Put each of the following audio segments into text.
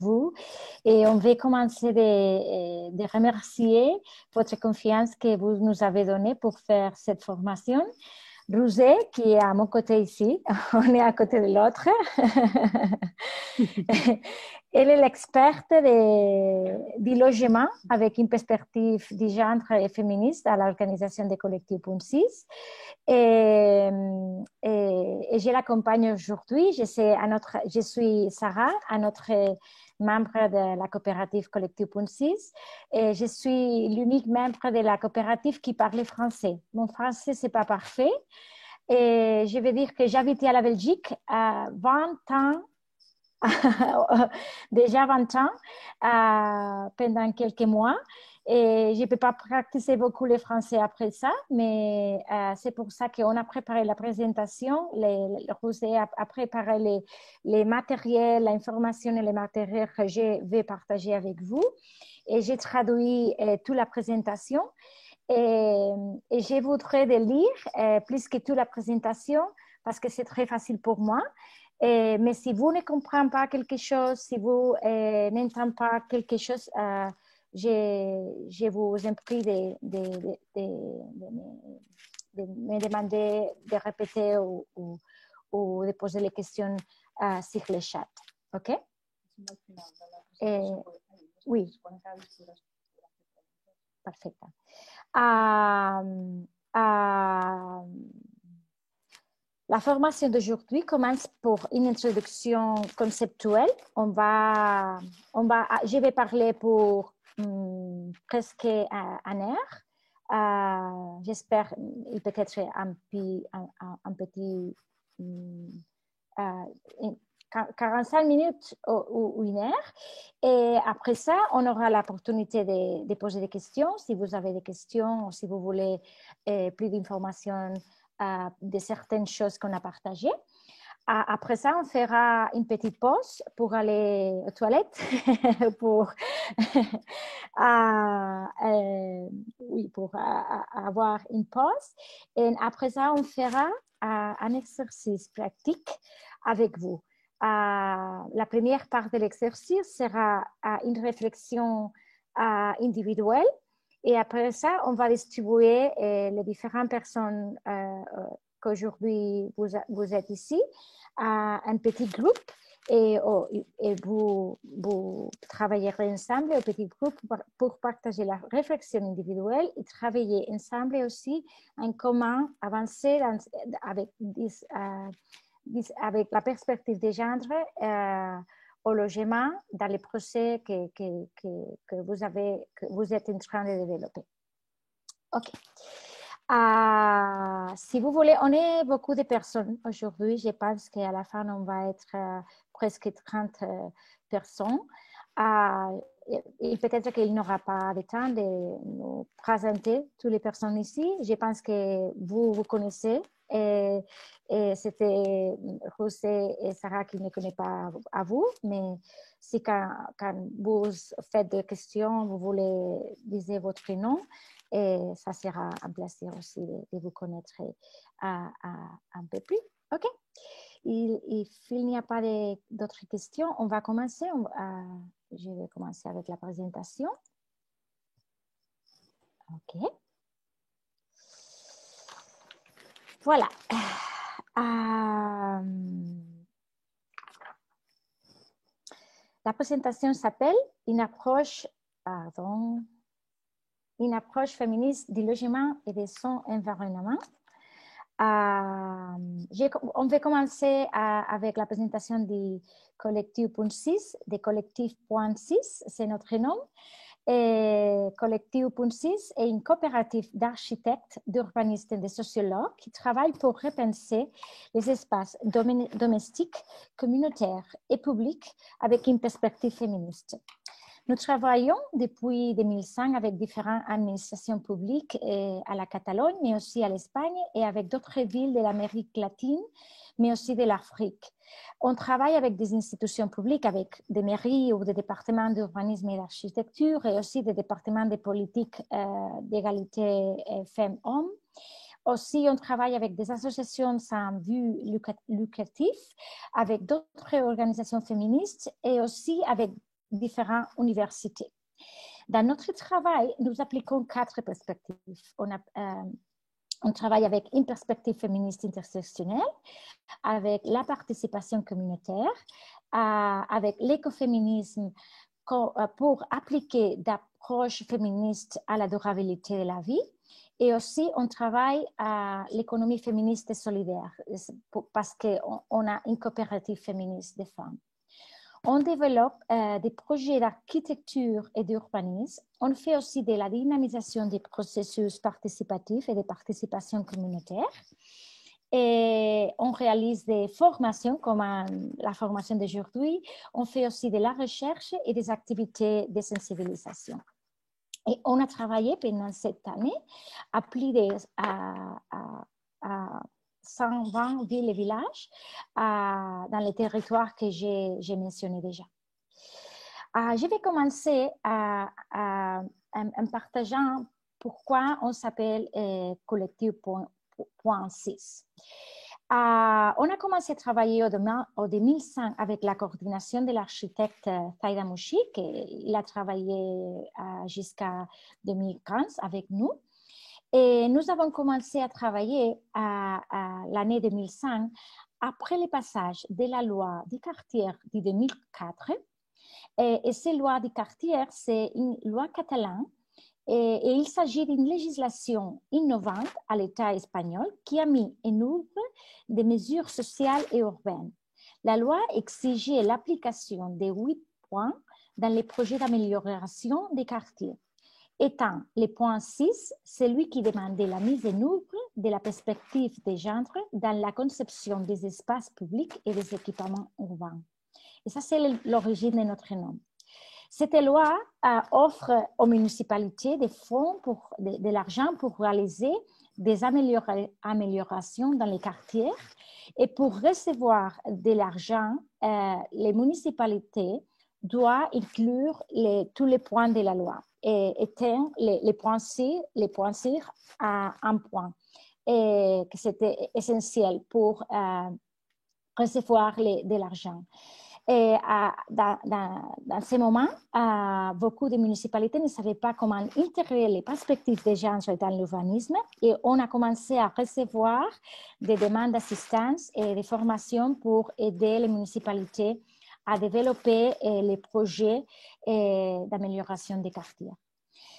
vous. Et on va commencer de remercier votre confiance que vous nous avez donnée pour faire cette formation. Rouzé, qui est à mon côté ici, on est à côté de l'autre. Elle est l'experte du logement avec une perspective du genre et féministe à l'organisation des collectifs Puncis. Et je l'accompagne aujourd'hui. Je suis Sarah, un autre membre de la coopérative Collectif Puncis. Et je suis l'unique membre de la coopérative qui parle français. Mon français, ce n'est pas parfait. Et je vais dire que j'habitais à la Belgique à 20 ans, déjà 20 ans, pendant quelques mois. Et je ne peux pas pratiquer beaucoup le français après ça, mais c'est pour ça qu'on a préparé la présentation. Rosé a préparé les matériels, l'information et les matériels que je vais partager avec vous. Et j'ai traduit toute la présentation. Et je voudrais de lire plus que toute la présentation parce que c'est très facile pour moi. Mais si vous ne comprenez pas quelque chose, si vous n'entendez pas quelque chose, je vous en prie de me demander de répéter ou de poser les questions sur le chat. OK? Oui. Parfait. La formation d'aujourd'hui commence pour une introduction conceptuelle. Je vais parler pour presque une heure. J'espère peut-être un petit 45 minutes ou une heure. Et après ça, on aura l'opportunité de poser des questions. Si vous avez des questions ou si vous voulez plus d'informations de certaines choses qu'on a partagées. Après ça, on fera une petite pause pour aller aux toilettes, pour avoir une pause. Et après ça, on fera un exercice pratique avec vous. La première part de l'exercice sera une réflexion individuelle. Et après ça, on va distribuer les différentes personnes qu'aujourd'hui vous êtes ici à un petit groupe et vous travaillerez ensemble au petit groupe pour partager la réflexion individuelle et travailler ensemble aussi en commun, avancer avec la perspective des genres au logement dans les projets que vous êtes en train de développer. OK. Si vous voulez, on est beaucoup de personnes aujourd'hui. Je pense qu'à la fin, on va être presque 30 personnes. Et peut-être qu'il n'y aura pas de temps de nous présenter toutes les personnes ici. Je pense que vous connaissez. Et c'était José et Sarah qui ne connaissent pas à vous, mais si quand vous faites des questions, vous voulez dire votre nom, et ça sera un plaisir aussi de vous connaître un peu plus. OK? Il n'y a pas d'autres questions. On va commencer. Je vais commencer avec la présentation. OK. Voilà. La présentation s'appelle Une approche féministe du logement et de son environnement. On va commencer avec la présentation du collectif Puncis, de collectif.6, c'est notre nom. Et Collectif Puncis est une coopérative d'architectes, d'urbanistes et de sociologues qui travaille pour repenser les espaces domestiques, communautaires et publics avec une perspective féministe. Nous travaillons depuis 2005 avec différentes administrations publiques à la Catalogne, mais aussi à l'Espagne et avec d'autres villes de l'Amérique latine, mais aussi de l'Afrique. On travaille avec des institutions publiques, avec des mairies ou des départements d'urbanisme et d'architecture et aussi des départements de politique d'égalité femmes-hommes. Aussi, on travaille avec des associations sans but lucratif, avec d'autres organisations féministes et aussi avec différentes universités. Dans notre travail, nous appliquons 4 perspectives. On travaille avec une perspective féministe intersectionnelle, avec la participation communautaire, avec l'écoféminisme pour appliquer d'approches féministes à la durabilité de la vie. Et aussi, on travaille à l'économie féministe et solidaire parce qu'on a une coopérative féministe des femmes. On développe des projets d'architecture et d'urbanisme. On fait aussi de la dynamisation des processus participatifs et de participation communautaire. Et on réalise des formations comme la formation d'aujourd'hui. On fait aussi de la recherche et des activités de sensibilisation. Et on a travaillé pendant cette année à plus de 120 villes et villages dans les territoires que j'ai mentionnés déjà. Je vais commencer en partageant pourquoi on s'appelle Collectif.6. On a commencé à travailler en 2005 avec la coordination de l'architecte Thaïda Mouchik. Il a travaillé jusqu'à 2015 avec nous. Et nous avons commencé à travailler à l'année 2005 après le passage de la loi du quartier de 2004. Et cette loi du quartier, c'est une loi catalane. Et il s'agit d'une législation innovante à l'État espagnol qui a mis en œuvre des mesures sociales et urbaines. La loi exigeait l'application des 8 points dans les projets d'amélioration des quartiers. Étant le point 6, celui qui demandait la mise en œuvre de la perspective des genres dans la conception des espaces publics et des équipements urbains. Et ça, c'est l'origine de notre nom. Cette loi offre aux municipalités des fonds, de l'argent pour réaliser des améliorations dans les quartiers. Et pour recevoir de l'argent, les municipalités doivent inclure tous les points de la loi et éteindre les points sur à un point. Et que c'était essentiel pour recevoir de l'argent. Et dans ce moment, beaucoup de municipalités ne savaient pas comment intégrer les perspectives des genres dans l'urbanisme et on a commencé à recevoir des demandes d'assistance et de formation pour aider les municipalités à développer les projets d'amélioration des quartiers.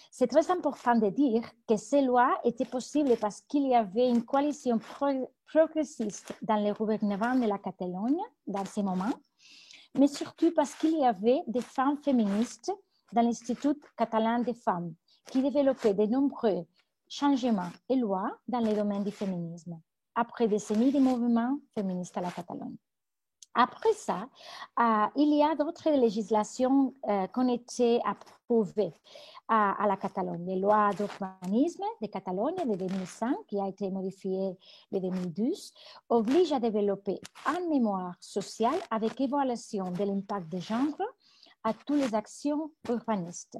C'est très important de dire que ces lois étaient possibles parce qu'il y avait une coalition progressiste dans le gouvernement de la Catalogne dans ces moments, mais surtout parce qu'il y avait des femmes féministes dans l'Institut catalan des femmes qui développaient de nombreux changements et lois dans le domaine du féminisme, après des décennies de mouvements féministes à la Catalogne. Après ça, il y a d'autres législations qui ont été approuvées à la Catalogne. Les lois d'urbanisme de Catalogne de 2005, qui a été modifiée en 2012, obligent à développer une mémoire sociale avec évaluation de l'impact des genres à toutes les actions urbanistes.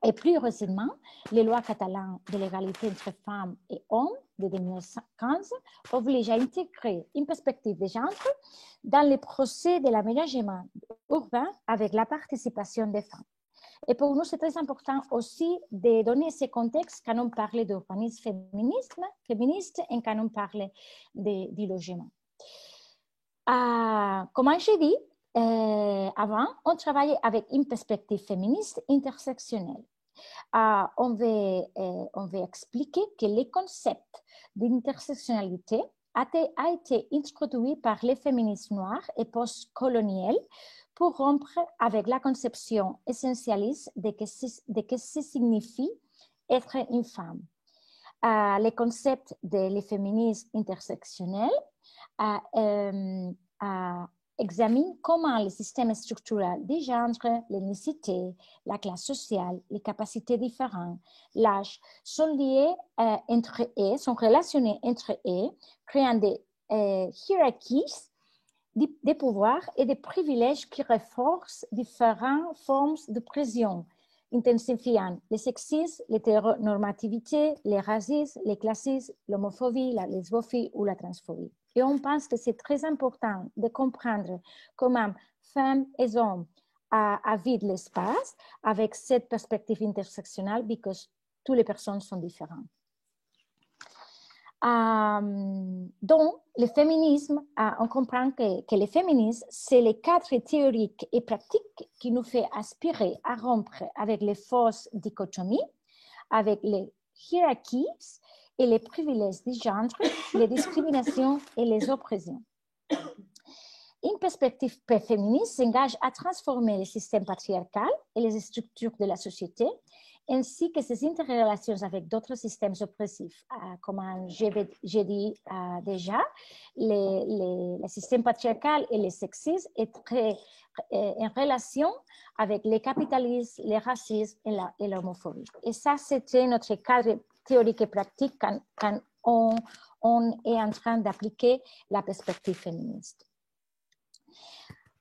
Et plus récemment, les lois catalanes de l'égalité entre femmes et hommes de 2015 obligent à intégrer une perspective de genre dans les procès de l'aménagement urbain avec la participation des femmes. Et pour nous, c'est très important aussi de donner ce contexte quand on parle d'urbanisme féministe et quand on parle du logement. Comme j'ai dit, avant, on travaillait avec une perspective féministe intersectionnelle. On veut expliquer que le concept d'intersectionnalité a été introduit par les féministes noirs et post-coloniales pour rompre avec la conception essentialiste de ce signifie être une femme. Le concept de féminisme intersectionnel examine comment les systèmes structurels des genres, l'ethnicité, la classe sociale, les capacités différentes, l'âge sont liés entre eux, sont relationnés entre eux, créant des hiérarchies des pouvoirs et des privilèges qui renforcent différentes formes de pression, intensifiant le sexisme, l'hétéronormativité, le racisme, le classisme, l'homophobie, la lesbophobie ou la transphobie. Et on pense que c'est très important de comprendre comment femmes et hommes à vivre l'espace avec cette perspective intersectionnelle parce que toutes les personnes sont différentes. Donc, le féminisme, on comprend que le féminisme, c'est le cadre théorique et pratique qui nous fait aspirer à rompre avec les fausses dichotomies, avec les hiérarchies et les privilèges du genre, les discriminations et les oppressions. Une perspective féministe s'engage à transformer le système patriarcal et les structures de la société, ainsi que ses interrelations avec d'autres systèmes oppressifs. Comme j'ai dit déjà, le système patriarcal et le sexisme est très en relation avec le capitalisme, le racisme et l'homophobie. Et ça, c'était notre cadre théorique et pratique quand on est en train d'appliquer la perspective féministe.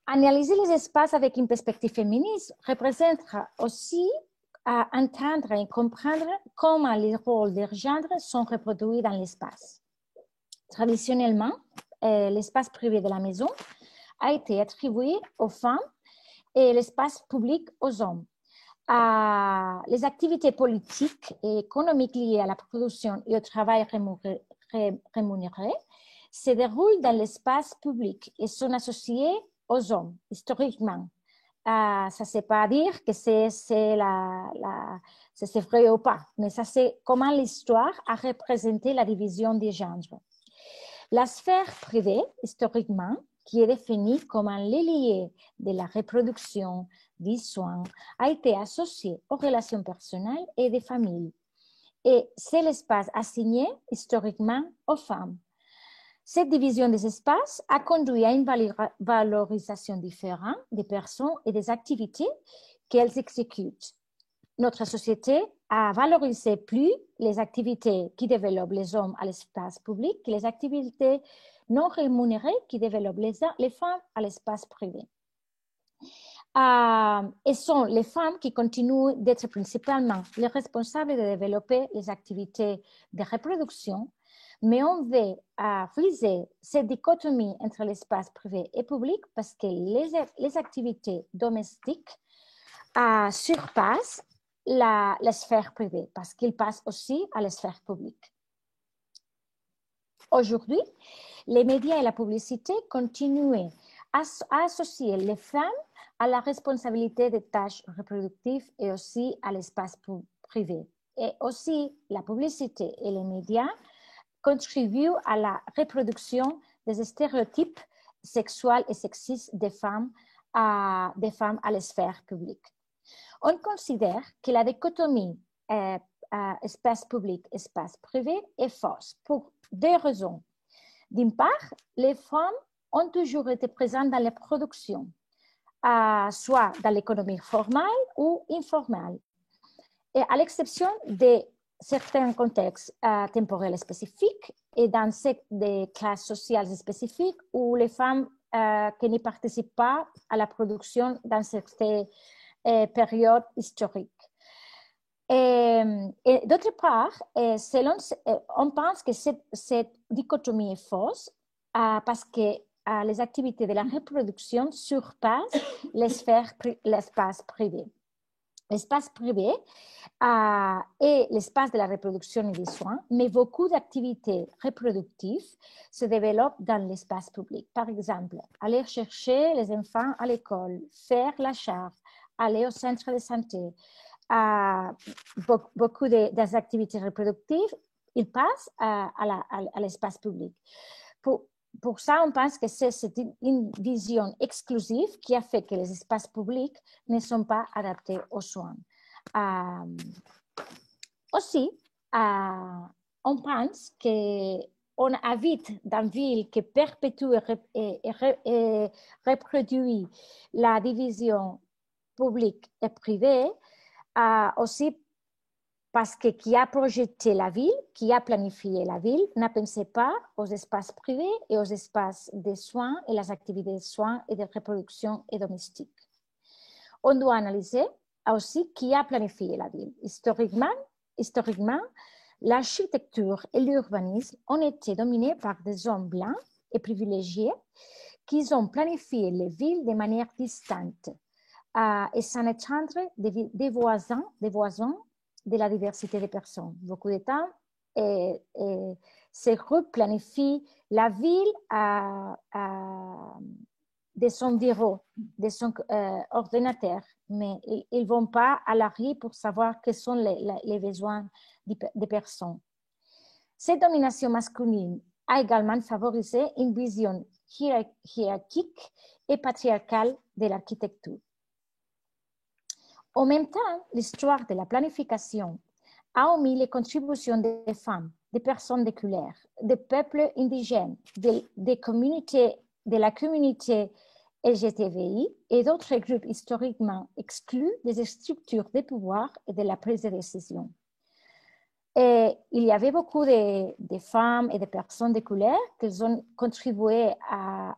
Analyser les espaces avec une perspective féministe représente aussi entendre et comprendre comment les rôles des genres sont reproduits dans l'espace. Traditionnellement, l'espace privé de la maison a été attribué aux femmes et l'espace public aux hommes. Les activités politiques et économiques liées à la production et au travail rémunéré se déroulent dans l'espace public et sont associées aux hommes, historiquement. Ça, c'est pas dire que c'est vrai ou pas, mais ça, c'est comment l'histoire a représenté la division des genres. La sphère privée, historiquement, qui est définie comme un lié de la reproduction, des soins, a été associée aux relations personnelles et des familles. Et c'est l'espace assigné historiquement aux femmes. Cette division des espaces a conduit à une valorisation différente des personnes et des activités qu'elles exécutent. Notre société a valorisé plus les activités qui développent les hommes à l'espace public que les activités non rémunérées qui développent les femmes à l'espace privé. Et sont les femmes qui continuent d'être principalement les responsables de développer les activités de reproduction, mais on veut briser cette dichotomie entre l'espace privé et public parce que les activités domestiques surpassent la sphère privée, parce qu'ils passent aussi à la sphère publique. Aujourd'hui, les médias et la publicité continuent à associer les femmes à la responsabilité des tâches reproductives et aussi à l'espace privé. Et aussi, la publicité et les médias contribuent à la reproduction des stéréotypes sexuels et sexistes des femmes à la sphère publique. On considère que la dichotomie espace public, espace privé est fausse pour deux raisons. D'une part, les femmes ont toujours été présentes dans les productions, soit dans l'économie formelle ou informelle, et à l'exception de certains contextes temporels spécifiques et dans des classes sociales spécifiques où les femmes qui ne participent pas à la production dans certaines périodes historiques. Et d'autre part, on pense que cette dichotomie est fausse parce que les activités de la reproduction surpassent l'espace privé. L'espace privé est l'espace de la reproduction et des soins, mais beaucoup d'activités reproductives se développent dans l'espace public. Par exemple, aller chercher les enfants à l'école, faire la charge, aller au centre de santé. Beaucoup des activités reproductives, ils passent à l'espace public. Pour ça, on pense que c'est une vision exclusive qui a fait que les espaces publics ne sont pas adaptés aux soins. Aussi, on pense qu'on habite dans une ville qui perpétue et reproduit la division publique et privée, aussi parce que qui a projeté la ville, qui a planifié la ville, n'a pensé pas aux espaces privés et aux espaces de soins et les activités de soins et de reproduction et domestique. On doit analyser aussi qui a planifié la ville. Historiquement, l'architecture et l'urbanisme ont été dominés par des hommes blancs et privilégiés qui ont planifié les villes de manière distante. et sans étendre des voisins de la diversité des personnes. Beaucoup de temps, ces groupes planifient la ville de son bureau, de son ordinateur, mais ils ne vont pas à la rue pour savoir quels sont les besoins des personnes. Cette domination masculine a également favorisé une vision hiérarchique et patriarcale de l'architecture. En même temps, l'histoire de la planification a omis les contributions des femmes, des personnes de couleur, des peuples indigènes, des communautés, de la communauté LGTBI et d'autres groupes historiquement exclus des structures de pouvoir et de la prise de décision. Et il y avait beaucoup de femmes et de personnes de couleur qui ont contribué à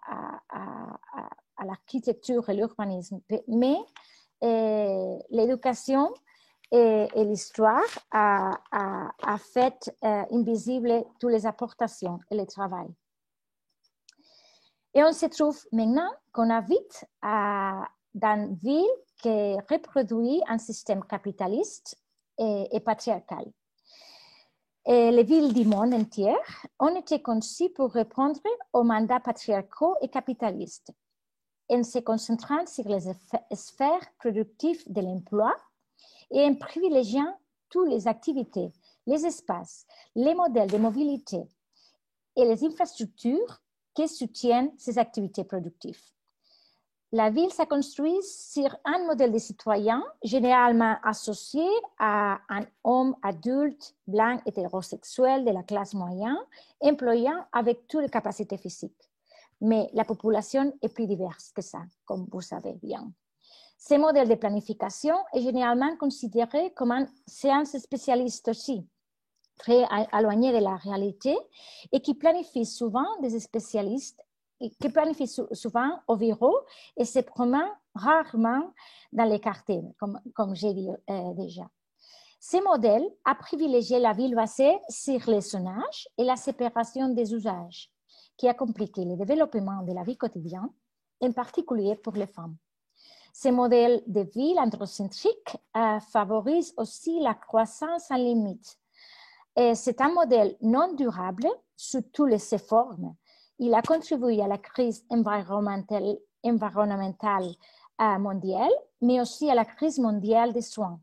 l'architecture et l'urbanisme, mais l'éducation et l'histoire a fait invisible toutes les apportations et le travail. Et on se trouve maintenant qu'on habite dans une ville qui reproduit un système capitaliste et patriarcal. Et les villes du monde entier ont été conçues pour répondre aux mandats patriarcaux et capitalistes, en se concentrant sur les sphères productives de l'emploi et en privilégiant toutes les activités, les espaces, les modèles de mobilité et les infrastructures qui soutiennent ces activités productives. La ville s'est construite sur un modèle de citoyen généralement associé à un homme adulte, blanc, hétérosexuel de la classe moyenne, employant avec toutes les capacités physiques. Mais la population est plus diverse que ça, comme vous savez bien. Ce modèle de planification est généralement considéré comme un science spécialiste aussi, très éloigné de la réalité et qui planifie souvent des spécialistes qui planifie souvent au bureau et se promène rarement dans les quartiers, comme j'ai dit déjà. Ce modèle a privilégié la ville basée sur les sonnages et la séparation des usages, qui a compliqué le développement de la vie quotidienne, en particulier pour les femmes. Ce modèle de ville androcentrique favorise aussi la croissance sans limite. C'est un modèle non durable sous toutes ses formes. Il a contribué à la crise environnementale mondiale, mais aussi à la crise mondiale des soins.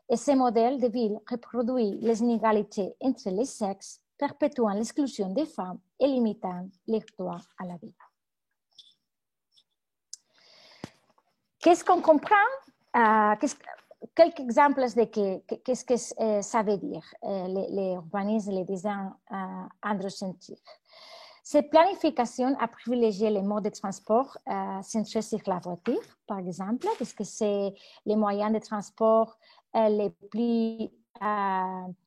Et ce modèle de ville reproduit les inégalités entre les sexes, perpétuant l'exclusion des femmes et limitant les droits à la vie. Qu'est-ce qu'on comprend? Quelques exemples de qu'est-ce que ça veut dire, l'urbanisme et le design androcentrique. Cette planification a privilégié les modes de transport centrés sur la voiture, par exemple, puisque c'est les moyens de transport les plus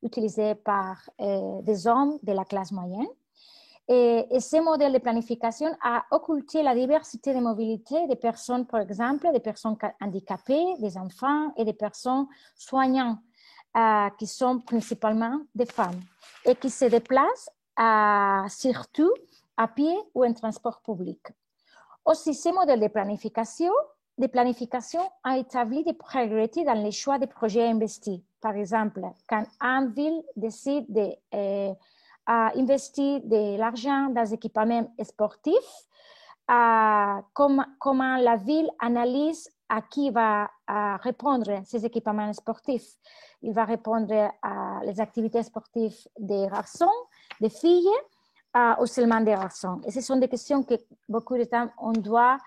utilisés par des hommes de la classe moyenne. Et ce modèle de planification a occulté la diversité de mobilité des personnes, par exemple, des personnes handicapées, des enfants et des personnes soignantes, qui sont principalement des femmes et qui se déplacent surtout à pied ou en transport public. Aussi, ce modèle de planification a établi des priorités dans les choix des projets investis. Par exemple, quand une ville décide d'investir de l'argent dans des équipements sportifs, comment la ville analyse à qui va répondre ces équipements sportifs. Il va répondre à les activités sportives des garçons, des filles, ou seulement des garçons. Et ce sont des questions que beaucoup de temps on doit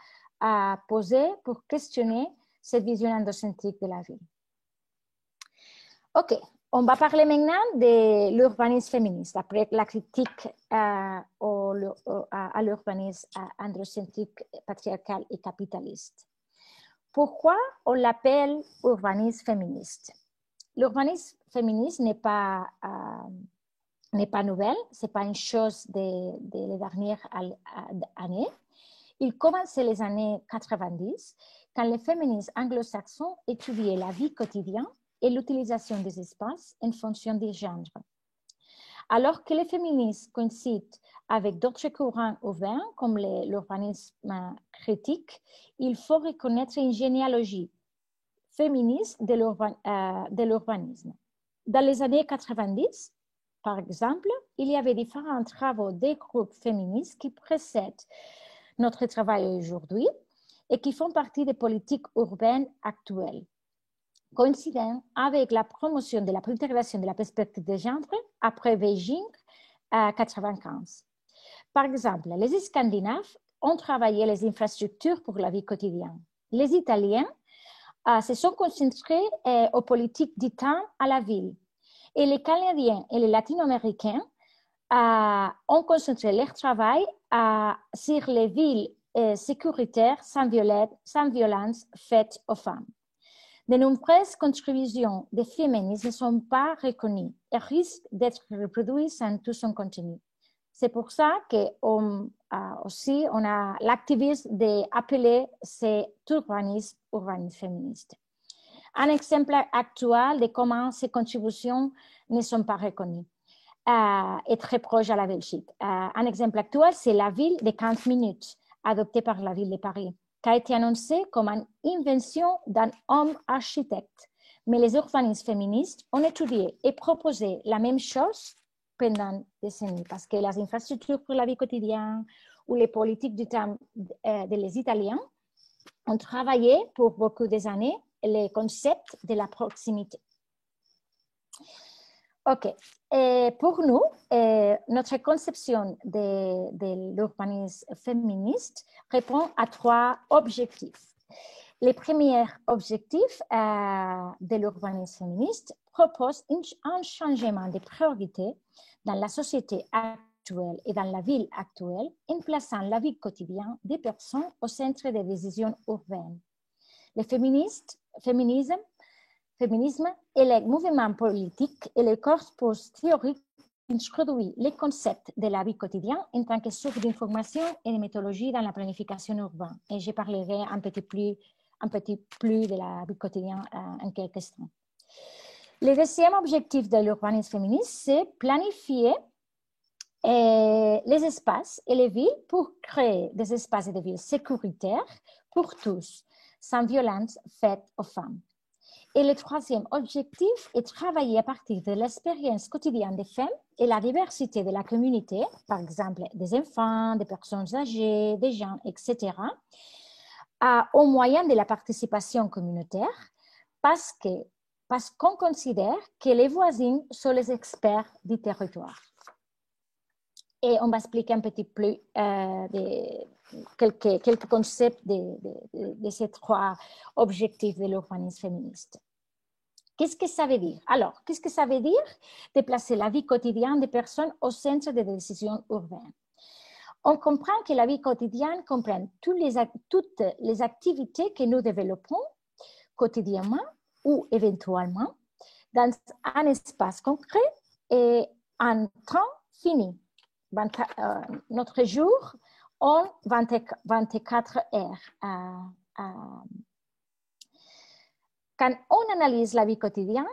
poser pour questionner cette vision androcentrique de la ville. Ok, on va parler maintenant de l'urbanisme féministe, après la critique à l'urbanisme androcentrique, patriarcal et capitaliste. Pourquoi on l'appelle urbanisme féministe? L'urbanisme féministe n'est pas nouvelle, ce n'est pas une chose des dernières années. Il commençait les années 90 quand les féministes anglo-saxons étudiaient la vie quotidienne et l'utilisation des espaces en fonction des genres. Alors que les féministes coïncident avec d'autres courants urbains, comme l'urbanisme critique, il faut reconnaître une généalogie féministe de l'urbanisme. Dans les années 90, par exemple, il y avait différents travaux des groupes féministes qui précèdent notre travail aujourd'hui et qui font partie des politiques urbaines actuelles, coïncidant avec la promotion de la préservation de la perspective de genre après Beijing en 1995. Par exemple, les Scandinaves ont travaillé les infrastructures pour la vie quotidienne. Les Italiens se sont concentrés aux politiques du temps à la ville. Et les Canadiens et les Latino-Américains ont concentré leur travail sur les villes sécuritaires sans violence faites aux femmes. De nombreuses contributions des féministes ne sont pas reconnues et risquent d'être reproduites sans tout son contenu. C'est pour ça qu'on aussi on a l'activisme d'appeler cet urbanisme féministe. Un exemple actuel de comment ces contributions ne sont pas reconnues est très proche à la Belgique. Un exemple actuel, c'est la ville de 15 minutes, adoptée par la ville de Paris, qui a été annoncée comme une invention d'un homme architecte. Mais les urbanistes féministes ont étudié et proposé la même chose pendant des décennies, parce que les infrastructures pour la vie quotidienne ou les politiques du temps des Italiens ont travaillé pour beaucoup d'années les concepts de la proximité. OK. Et pour nous, notre conception de l'urbanisme féministe répond à 3 objectifs. Le premier objectif de l'urbanisme féministe propose un changement de priorité dans la société actuelle et dans la ville actuelle, en plaçant la vie quotidienne des personnes au centre des décisions urbaines. Le féminisme et les mouvements politiques et les corpus théoriques introduisent les concepts de la vie quotidienne en tant que source d'information et de méthodologie dans la planification urbaine. Et je parlerai un petit plus de la vie quotidienne en quelques instants. Le deuxième objectif de l'urbanisme féministe, c'est planifier les espaces et les villes pour créer des espaces de villes sécuritaires pour tous, sans violence faite aux femmes. Et le troisième objectif est travailler à partir de l'expérience quotidienne des femmes et la diversité de la communauté, par exemple des enfants, des personnes âgées, des gens, etc., au moyen de la participation communautaire, parce qu'on considère que les voisins sont les experts du territoire. Et on va expliquer un petit peu quelques concepts de ces 3 objectifs de l'urbanisme féministe. Qu'est-ce que ça veut dire? Alors, qu'est-ce que ça veut dire de placer la vie quotidienne des personnes au centre des décisions urbaines? On comprend que la vie quotidienne comprend toutes les activités que nous développons quotidiennement ou éventuellement dans un espace concret et en temps fini. Notre jour en 24 heures. Quand on analyse la vie quotidienne,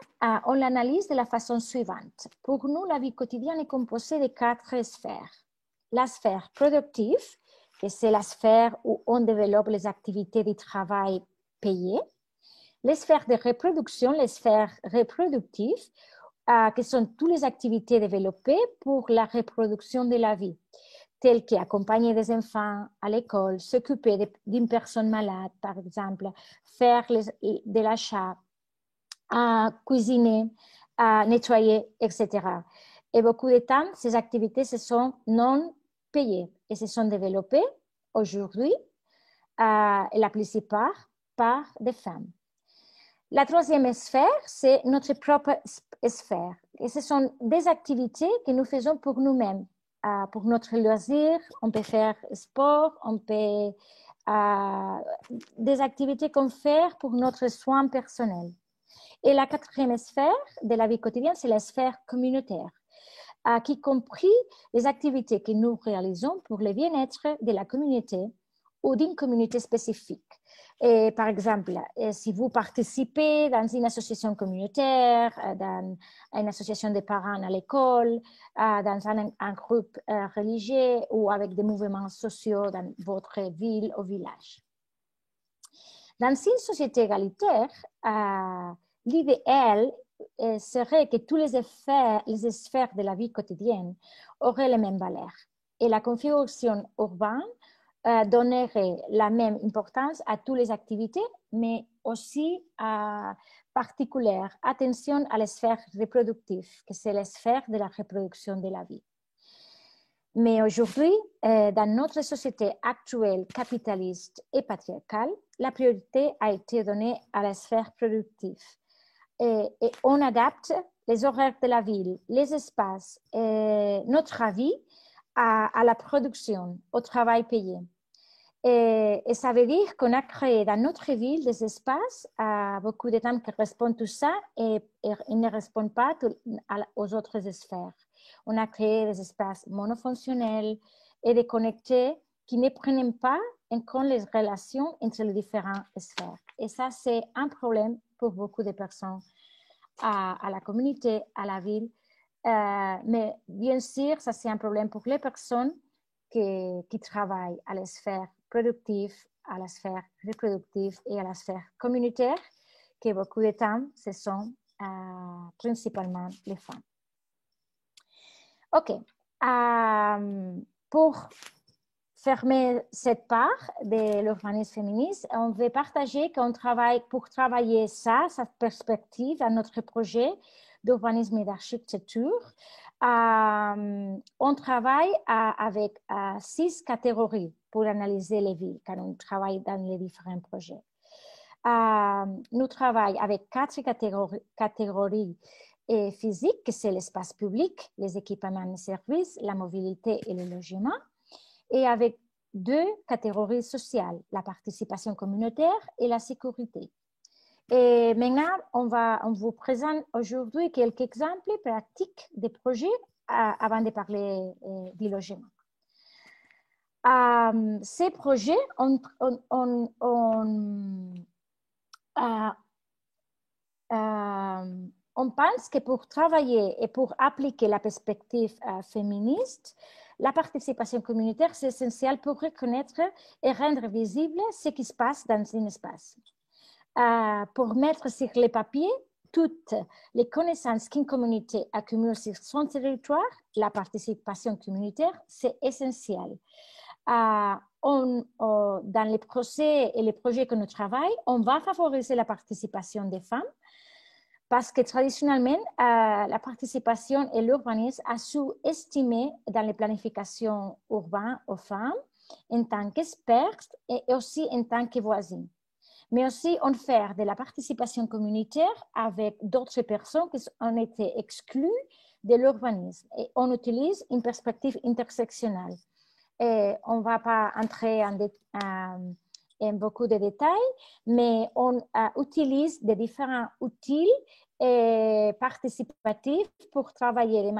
on l'analyse de la façon suivante. Pour nous, la vie quotidienne est composée de 4 sphères. La sphère productive, que c'est la sphère où on développe les activités de travail payées. Les sphères de reproduction, les sphères reproductives, qui sont toutes les activités développées pour la reproduction de la vie, telles qu'accompagner des enfants à l'école, s'occuper d'une personne malade, par exemple, faire de l'achat, cuisiner, nettoyer, etc. Et beaucoup de temps, ces activités se sont non payées et se sont développées aujourd'hui, et la plupart par des femmes. La troisième sphère, c'est notre propre sphère. Et ce sont des activités que nous faisons pour nous-mêmes. Pour notre loisir, on peut faire sport, on peut des activités qu'on fait pour notre soin personnel. Et la quatrième sphère de la vie quotidienne, c'est la sphère communautaire, qui compris les activités que nous réalisons pour le bien-être de la communauté ou d'une communauté spécifique. Et par exemple, si vous participez dans une association communautaire, dans une association de parents à l'école, dans un groupe religieux ou avec des mouvements sociaux dans votre ville ou village. Dans une société égalitaire, l'idéal serait que tous les sphères de la vie quotidienne auraient les mêmes valeurs. Et la configuration urbaine donnerait la même importance à toutes les activités, mais aussi particulière attention à la sphère reproductive, que c'est la sphère de la reproduction de la vie. Mais aujourd'hui, dans notre société actuelle, capitaliste et patriarcale, la priorité a été donnée à la sphère productive. Et on adapte les horaires de la ville, les espaces, notre vie à la production, au travail payé. Et ça veut dire qu'on a créé dans notre ville des espaces à beaucoup de temps qui répondent à tout ça et ils ne répondent pas aux autres sphères. On a créé des espaces monofonctionnels et déconnectés qui ne prennent pas en compte les relations entre les différentes sphères. Et ça, c'est un problème pour beaucoup de personnes à la communauté, à la ville. Mais bien sûr, ça, c'est un problème pour les personnes qui travaillent à la sphère productive, à la sphère reproductive et à la sphère communautaire, que beaucoup de temps, ce sont principalement les femmes. OK. Pour fermer cette part de l'urbanisme féministe, on veut partager qu'on travaille pour travailler cette perspective à notre projet d'urbanisme et d'architecture. On travaille avec 6 catégories pour analyser les villes quand on travaille dans les différents projets. Nous travaillons avec 4 catégories physiques, que c'est l'espace public, les équipements et services, la mobilité et le logement, et avec 2 catégories sociales, la participation communautaire et la sécurité. Et maintenant, on vous présente aujourd'hui quelques exemples pratiques des projets avant de parler du logement. Ces projets, on pense que pour travailler et pour appliquer la perspective féministe, la participation communautaire, c'est essentiel pour reconnaître et rendre visible ce qui se passe dans un espace. Pour mettre sur les papiers toutes les connaissances qu'une communauté accumule sur son territoire, la participation communautaire, c'est essentiel. Dans les procès et les projets que nous travaillons, on va favoriser la participation des femmes parce que traditionnellement, la participation et l'urbanisme a sous-estimé dans les planifications urbaines aux femmes en tant qu'expertes et aussi en tant que voisines. Mais aussi, on fait de la participation communautaire avec d'autres personnes qui ont été exclues de l'urbanisme. Et on utilise une perspective intersectionnelle. Et on ne va pas entrer en beaucoup de détails, mais on utilise des différents outils participatifs pour travailler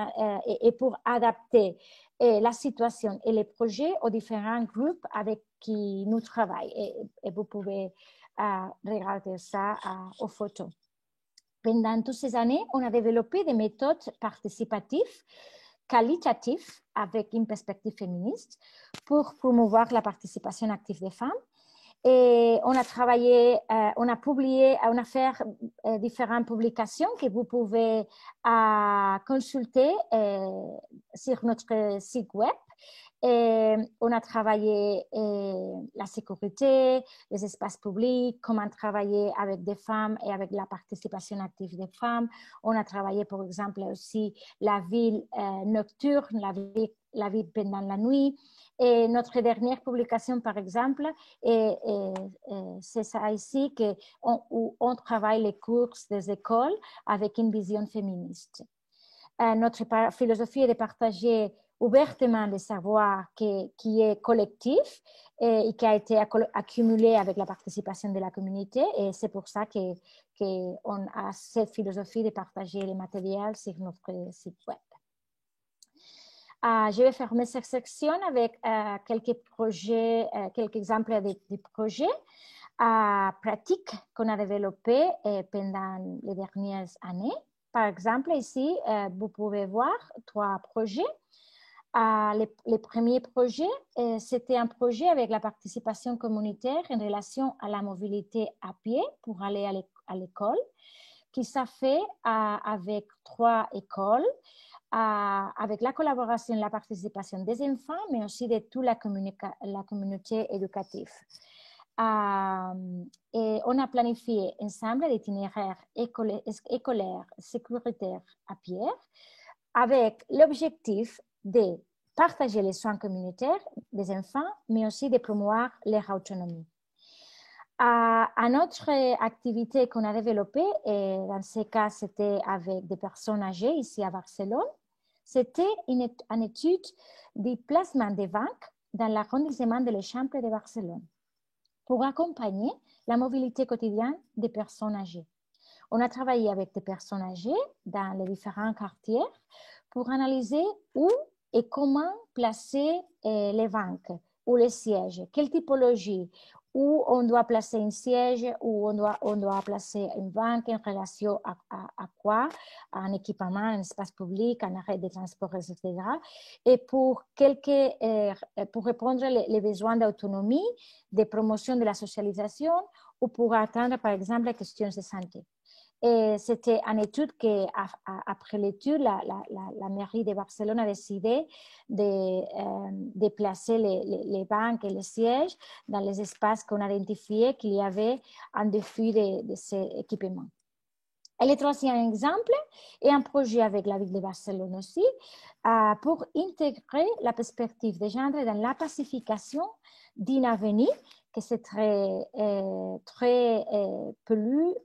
et pour adapter la situation et les projets aux différents groupes avec qui nous travaillons. Et vous pouvez regarder ça aux photos. Pendant toutes ces années, on a développé des méthodes participatives, qualitatives, avec une perspective féministe, pour promouvoir la participation active des femmes. Et on a travaillé, on a publié, on a fait différentes publications que vous pouvez consulter sur notre site web. Et on a travaillé la sécurité, les espaces publics, comment travailler avec des femmes et avec la participation active des femmes. On a travaillé, par exemple, aussi la ville nocturne, la vie pendant la nuit. Et notre dernière publication, par exemple, c'est ça ici, où on travaille les courses des écoles avec une vision féministe. Notre philosophie est de partager ouvertement le savoir qui est collectif et qui a été accumulé avec la participation de la communauté. Et c'est pour ça qu'on a cette philosophie de partager les matériels sur notre site web. Je vais fermer cette section avec quelques projets, quelques exemples de projets pratiques qu'on a développés pendant les dernières années. Par exemple, ici, vous pouvez voir 3 projets. Les premiers projets, c'était un projet avec la participation communautaire en relation à la mobilité à pied pour aller à l'école, qui s'est fait avec 3 écoles, avec la collaboration et la participation des enfants, mais aussi de toute la communauté éducative. Et on a planifié ensemble l'itinéraire écolaire sécuritaire à pied avec l'objectif de partager les soins communautaires des enfants, mais aussi de promouvoir leur autonomie. Une autre activité qu'on a développée, et dans ce cas, c'était avec des personnes âgées ici à Barcelone, c'était une étude du placement des banques dans l'arrondissement de l'Eixample de Barcelone pour accompagner la mobilité quotidienne des personnes âgées. On a travaillé avec des personnes âgées dans les différents quartiers pour analyser où et comment placer les banques ou les sièges, quelle typologie, où on doit placer un siège, où on doit placer une banque en relation à quoi, un équipement, un espace public, un arrêt de transport, etc. Et pour répondre les besoins d'autonomie, de promotion de la socialisation ou pour atteindre, par exemple, les questions de santé. Et c'était une étude qu'après l'étude, la mairie de Barcelone a décidé de placer les banques et les sièges dans les espaces qu'on a identifiés qu'il y avait en défi de ces équipements. Et le troisième exemple est un projet avec la ville de Barcelone aussi pour intégrer la perspective de genre dans la pacification d'une avenue que c'est très pollué,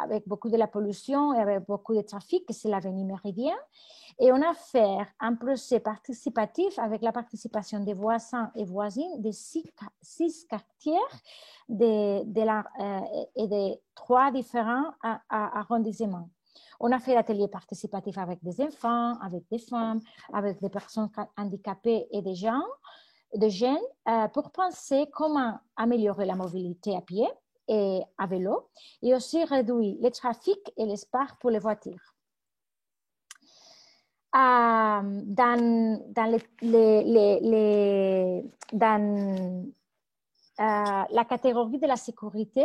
avec beaucoup de la pollution et avec beaucoup de trafic, c'est l'avenue Méridien. Et on a fait un procès participatif avec la participation des voisins et voisines de 6 quartiers et de 3 différents arrondissements. On a fait l'atelier participatif avec des enfants, avec des femmes, avec des personnes handicapées et des jeunes pour penser comment améliorer la mobilité à pied et à vélo et aussi réduire le trafic et l'espace pour les voitures. Dans la catégorie de la sécurité,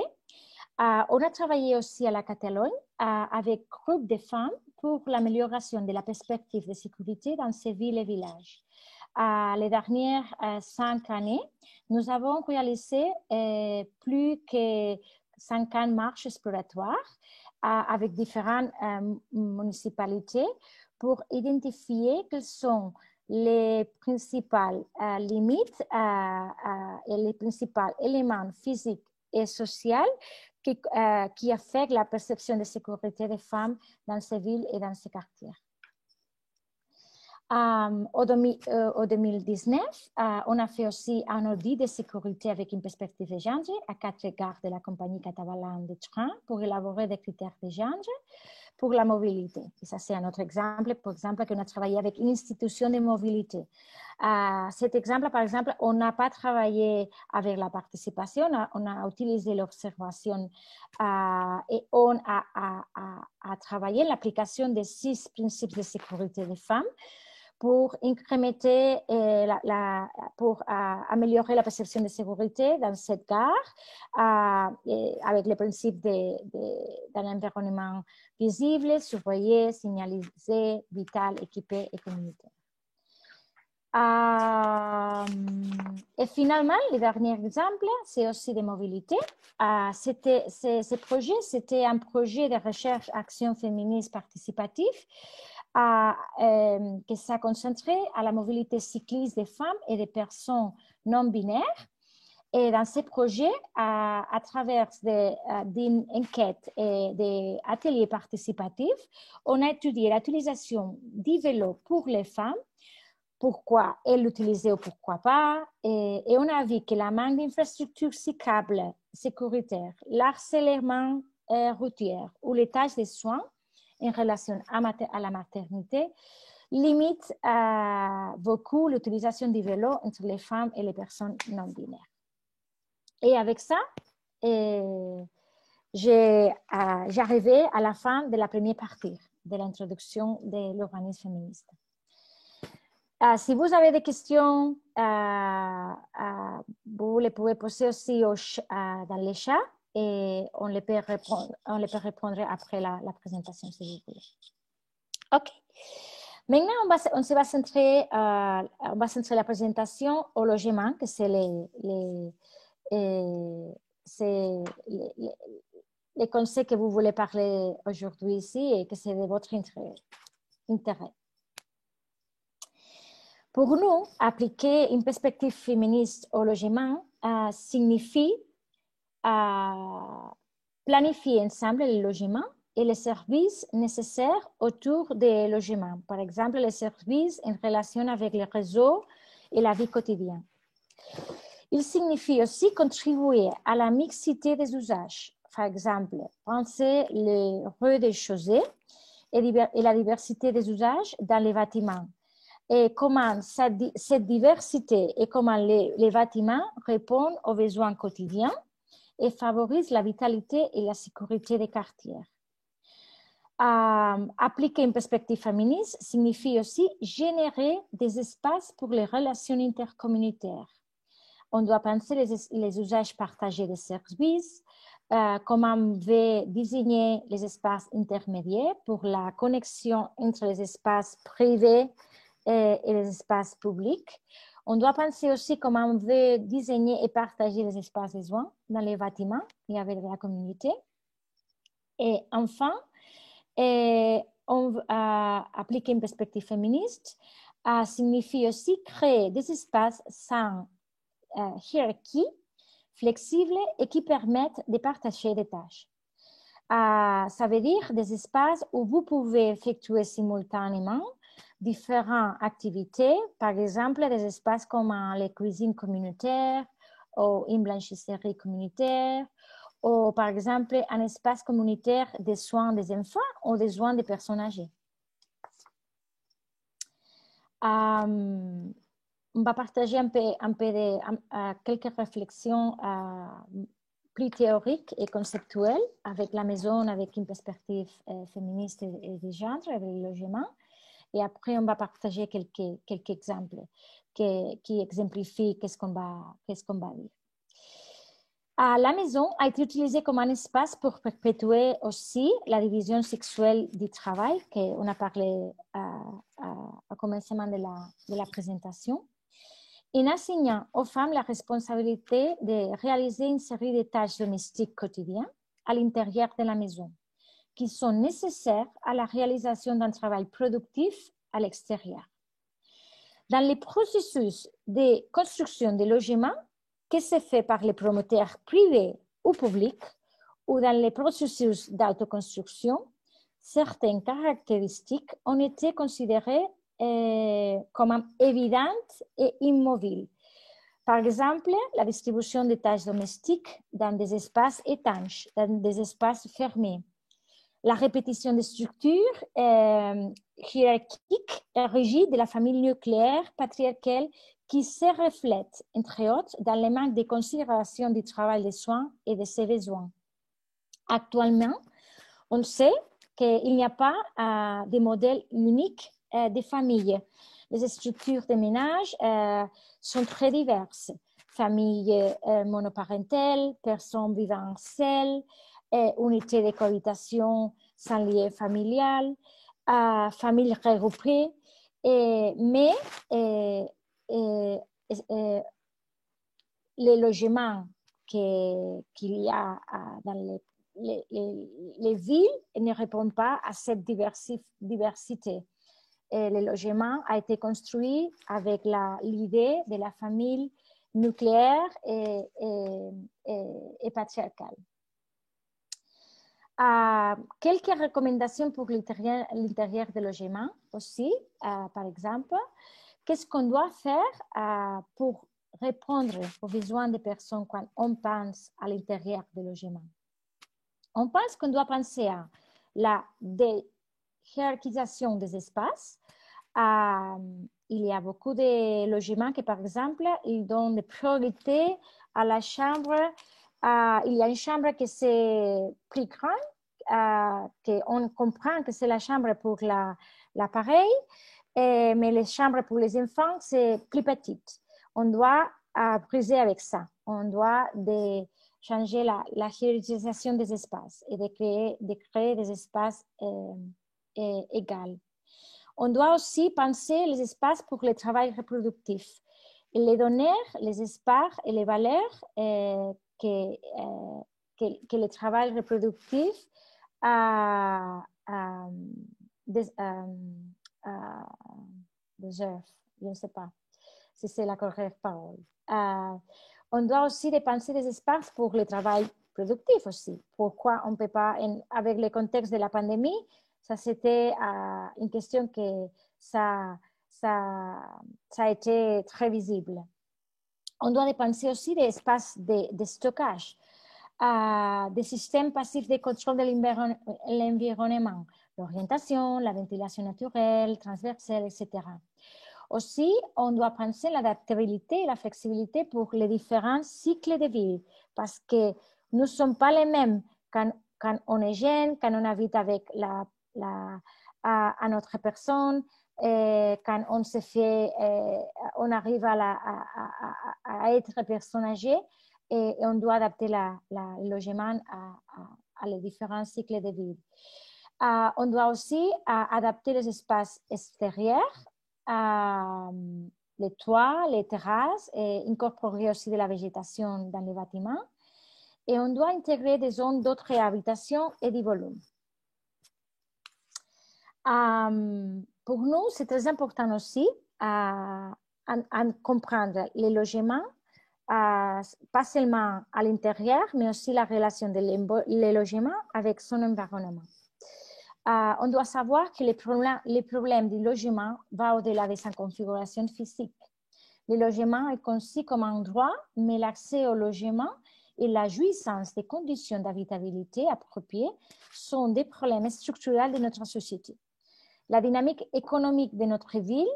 on a travaillé aussi à la Catalogne avec un groupe de femmes pour l'amélioration de la perspective de sécurité dans ces villes et villages. Les dernières 5 années, nous avons réalisé plus que 50 marches exploratoires avec différentes municipalités pour identifier quelles sont les principales limites et les principaux éléments physiques et sociaux qui affectent la perception de sécurité des femmes dans ces villes et dans ces quartiers. Au 2019, on a fait aussi un audit de sécurité avec une perspective de genre à 4 gares de la compagnie catalane de train pour élaborer des critères de genre pour la mobilité. Et ça, c'est un autre exemple, par exemple, qu'on a travaillé avec une institution de mobilité. Cet exemple, par exemple, on n'a pas travaillé avec la participation, on a utilisé l'observation et on a travaillé l'application des 6 principes de sécurité des femmes pour incrémenter, pour améliorer la perception de sécurité dans cette gare avec les principes d'un environnement visible, surveillé, signalisé, vital, équipé et communautaire. Et finalement, le dernier exemple, c'est aussi de mobilité. Ce projet, c'était un projet de recherche action féministe participative qui s'est concentré à la mobilité cycliste des femmes et des personnes non binaires. Et dans ce projet, à travers d'une enquête et des ateliers participatifs, on a étudié l'utilisation du vélo pour les femmes, pourquoi elles l'utilisaient ou pourquoi pas. Et on a vu que la manque d'infrastructures cyclables sécuritaires, l'harcèlement routier ou les tâches de soins en relation à la maternité limite beaucoup l'utilisation du vélo entre les femmes et les personnes non binaires. Et avec ça, j'arrivais à la fin de la première partie de l'introduction de l'urbanisme féministe. Si vous avez des questions, vous les pouvez poser aussi dans les chats et on les peut répondre après la présentation si vous voulez. OK. Maintenant, on va centrer la présentation au logement, que c'est les conseils que vous voulez parler aujourd'hui ici et que c'est de votre intérêt. Pour nous, appliquer une perspective féministe au logement signifie planifier ensemble le logement et les services nécessaires autour des logements. Par exemple, les services en relation avec les réseaux et la vie quotidienne. Il signifie aussi contribuer à la mixité des usages. Par exemple, penser le rez-de-chaussée et la diversité des usages dans les bâtiments. Et comment cette diversité et comment les bâtiments répondent aux besoins quotidiens et favorisent la vitalité et la sécurité des quartiers. Appliquer une perspective féministe signifie aussi générer des espaces pour les relations intercommunautaires. On doit penser les usages partagés des services, comment on veut désigner les espaces intermédiaires pour la connexion entre les espaces privés et les espaces publics. On doit penser aussi comment on veut désigner et partager les espaces de soins dans les bâtiments et avec la communauté. Et enfin, appliquer une perspective féministe signifie aussi créer des espaces sans hiérarchie, flexibles et qui permettent de partager des tâches. Ça veut dire des espaces où vous pouvez effectuer simultanément différentes activités, par exemple des espaces comme les cuisines communautaires ou une blanchisserie communautaire, ou par exemple un espace communautaire des soins des enfants ou des soins des personnes âgées. On va partager quelques réflexions plus théoriques et conceptuelles avec la maison, avec une perspective féministe et de genre, avec le logement. Et après, on va partager quelques exemples qui exemplifient qu'est-ce qu'on va dire. La maison a été utilisée comme un espace pour perpétuer aussi la division sexuelle du travail, qu'on a parlé au commencement de la présentation, en assignant aux femmes la responsabilité de réaliser une série de tâches domestiques quotidiennes à l'intérieur de la maison, qui sont nécessaires à la réalisation d'un travail productif à l'extérieur. Dans les processus de construction de logements, que se fait par les promoteurs privés ou publics, ou dans les processus d'autoconstruction, certaines caractéristiques ont été considérées comme évidentes et immobiles. Par exemple, la distribution des tâches domestiques dans des espaces étanches, dans des espaces fermés. La répétition des structures hiérarchiques et rigides de la famille nucléaire patriarcale qui se reflète, entre autres, dans le manque de considération du travail des soins et de ses besoins. Actuellement, on sait qu'il n'y a pas de modèle unique de famille. Les structures de ménage sont très diverses. Familles monoparentales, personnes vivant seules, unités de cohabitation sans lien familial, familles regroupées, mais les logements qu'il y a dans les villes ne répondent pas à cette diversité. Et le logement a été construit avec l'idée de la famille nucléaire et patriarcale. Quelques recommandations pour l'intérieur du logement aussi, par exemple. Qu'est-ce qu'on doit faire pour répondre aux besoins des personnes quand on pense à l'intérieur du logement? On pense qu'on doit penser à la hiérarchisation des espaces, Il y a beaucoup de logements qui, par exemple, ils donnent des priorités à la chambre. Il y a une chambre qui c'est plus grande, qu'on comprend que c'est la chambre pour l'appareil, mais les chambres pour les enfants, c'est plus petite. On doit briser avec ça. On doit changer la hiérarchisation des espaces et de créer des espaces égaux. On doit aussi penser les espaces pour le travail reproductif et les donner les espaces et les valeurs que le travail reproductif deserve. Je ne sais pas si c'est la correcte parole. On doit aussi penser des espaces pour le travail productif aussi. Pourquoi on ne peut pas, avec le contexte de la pandémie, ça c'était une question que ça a été très visible. On doit penser aussi des espaces de stockage, des systèmes passifs de contrôle de l'environnement, l'orientation, la ventilation naturelle, transversale, etc. Aussi, on doit penser l'adaptabilité et la flexibilité pour les différents cycles de vie, parce que nous ne sommes pas les mêmes quand on est jeune, quand on habite avec à notre personne, quand on se fait, on arrive à être personne âgée, et on doit adapter le logement à les différents cycles de vie. On doit aussi adapter les espaces extérieurs, les toits, les terrasses, et incorporer aussi de la végétation dans les bâtiments. Et on doit intégrer des zones d'autres habitations et du volume. Pour nous, c'est très important aussi à comprendre les logements, pas seulement à l'intérieur, mais aussi la relation des logements avec son environnement. On doit savoir que les problèmes du logement vont au-delà de sa configuration physique. Le logement est conçu comme un droit, mais l'accès au logement et la jouissance des conditions d'habitabilité appropriées sont des problèmes structurels de notre société. La dynamique économique de notre ville,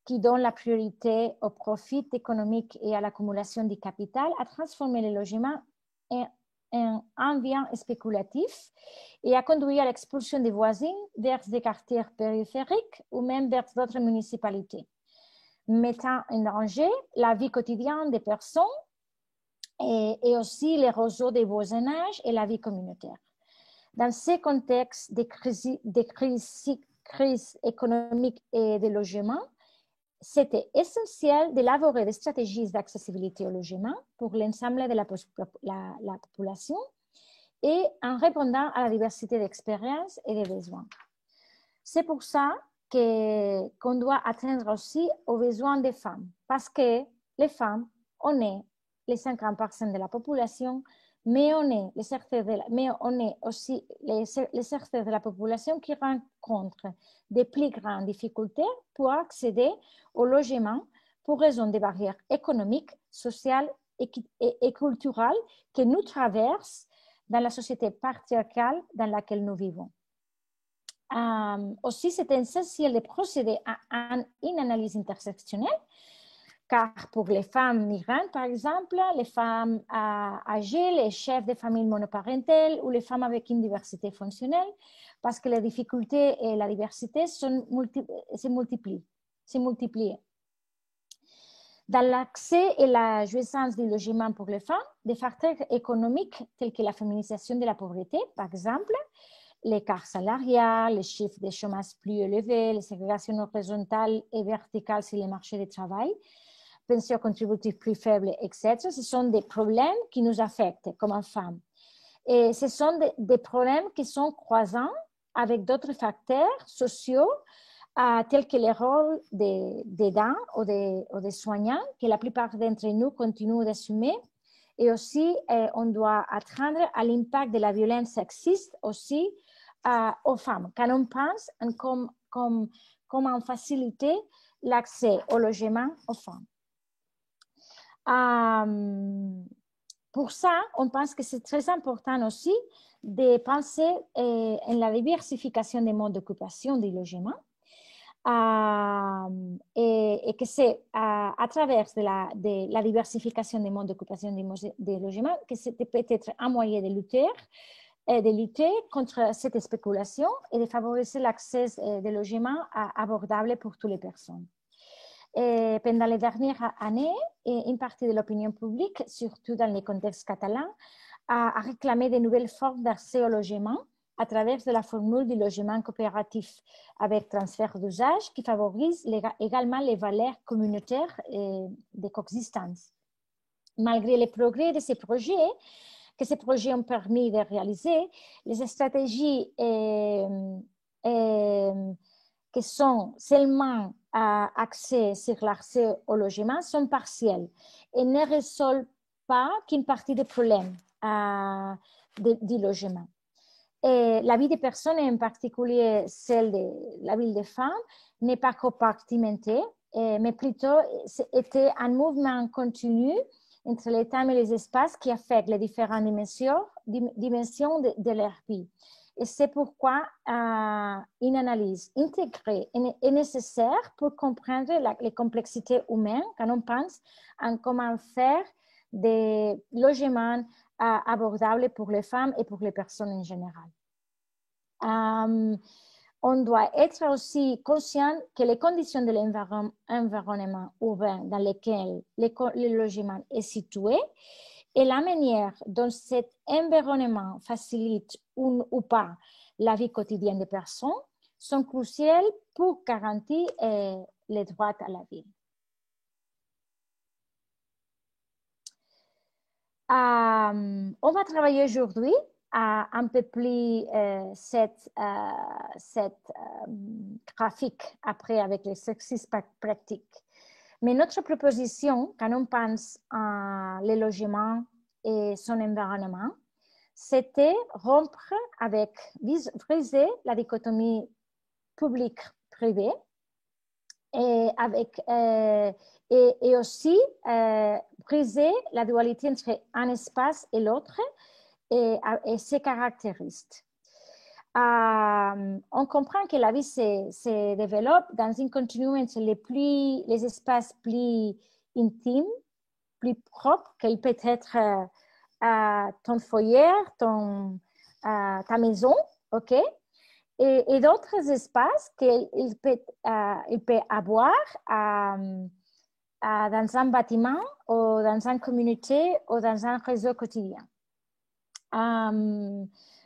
qui donne la priorité au profit économique et à l'accumulation du capital, a transformé le logement en un bien spéculatif et a conduit à l'expulsion des voisins vers des quartiers périphériques ou même vers d'autres municipalités, mettant en danger la vie quotidienne des personnes et aussi les réseaux de voisinage et la vie communautaire. Dans ce contexte de crise économique et de logement, c'était essentiel d'élaborer des stratégies d'accessibilité au logement pour l'ensemble de la population et en répondant à la diversité d'expériences et de besoins. C'est pour ça qu'on doit atteindre aussi aux besoins des femmes, parce que les femmes, on est les 50% de la population, mais on est aussi les secteurs de la population qui rencontrent des plus grandes difficultés pour accéder au logement pour raison des barrières économiques, sociales et culturelles que nous traversent dans la société patriarcale dans laquelle nous vivons. Aussi, c'est essentiel de procéder à une analyse intersectionnelle, car pour les femmes migrantes, par exemple, les femmes âgées, les chefs de familles monoparentales ou les femmes avec une diversité fonctionnelle, parce que les difficultés et la diversité se multiplient. Dans l'accès et la jouissance du logement pour les femmes, des facteurs économiques tels que la féminisation de la pauvreté, par exemple, l'écart salarial, les chiffres de chômage plus élevés, les ségrégations horizontales et verticales sur les marchés du travail, pensions contributives plus faibles, etc. Ce sont des problèmes qui nous affectent comme femmes. Et ce sont des problèmes qui sont croisants avec d'autres facteurs sociaux tels que les rôles d'aidants ou des soignants que la plupart d'entre nous continuent d'assumer. Et aussi, on doit attendre à l'impact de la violence sexiste aussi aux femmes, quand on pense comment faciliter l'accès au logement aux femmes. Pour ça, on pense que c'est très important aussi de penser en la diversification des modes d'occupation du logement Et que c'est à travers de la diversification des modes d'occupation des logements que c'est peut-être un moyen de lutter contre cette spéculation et de favoriser l'accès des logements abordables pour toutes les personnes. Et pendant les dernières années, une partie de l'opinion publique, surtout dans les contextes catalans, a réclamé de nouvelles formes d'accès au logement à travers de la formule du logement coopératif avec transfert d'usage qui favorise également les valeurs communautaires de coexistence. Malgré les progrès de ces projets, que ces projets ont permis de réaliser, les stratégies qui sont seulement axées sur l'accès au logement sont partielles et ne résolvent pas qu'une partie des problèmes du logement. Et la vie des personnes, et en particulier celle de la vie des femmes, n'est pas compartimentée, mais plutôt était un mouvement continu entre les temps et les espaces qui affectent les différentes dimensions de leur vie. Et c'est pourquoi une analyse intégrée est nécessaire pour comprendre les complexités humaines quand on pense en comment faire des logements abordables pour les femmes et pour les personnes en général. On doit être aussi conscient que les conditions de l'environnement urbain dans lequel le logement est situé et la manière dont cet environnement facilite ou pas la vie quotidienne des personnes sont cruciales pour garantir les droits à la vie. On va travailler aujourd'hui un peu plus cette graphique après avec l'exercice pratique. Mais notre proposition, quand on pense à le logement et son environnement, c'était rompre avec, briser la dichotomie public-privé et aussi briser la dualité entre un espace et l'autre et ses caractéristiques. On comprend que la vie se développe dans un continuum entre les espaces plus intimes, plus propres, qu'il peut être ton foyer, ta maison, ok? Et d'autres espaces qu'il peut avoir dans un bâtiment ou dans une communauté ou dans un réseau quotidien.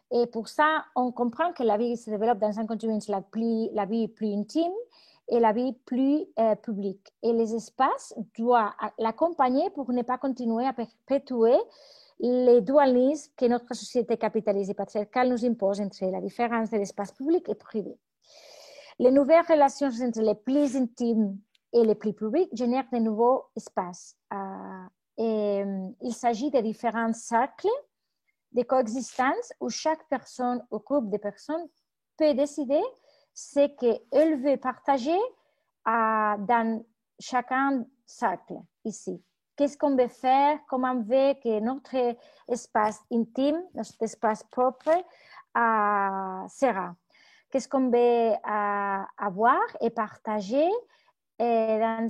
Et pour ça, on comprend que la vie se développe dans un continuum entre la vie plus intime et la vie plus publique. Et les espaces doivent l'accompagner pour ne pas continuer à perpétuer les dualismes que notre société capitalisée patriarcale nous impose entre la différence de l'espace public et privé. Les nouvelles relations entre les plus intimes et les plus publics génèrent de nouveaux espaces. Il s'agit de différents cercles de coexistence où chaque personne ou groupe de personnes peut décider ce qu'elle veut partager dans chacun cercle ici. Qu'est-ce qu'on veut faire, comment on veut que notre espace intime, notre espace propre sera. Qu'est-ce qu'on veut avoir et partager dans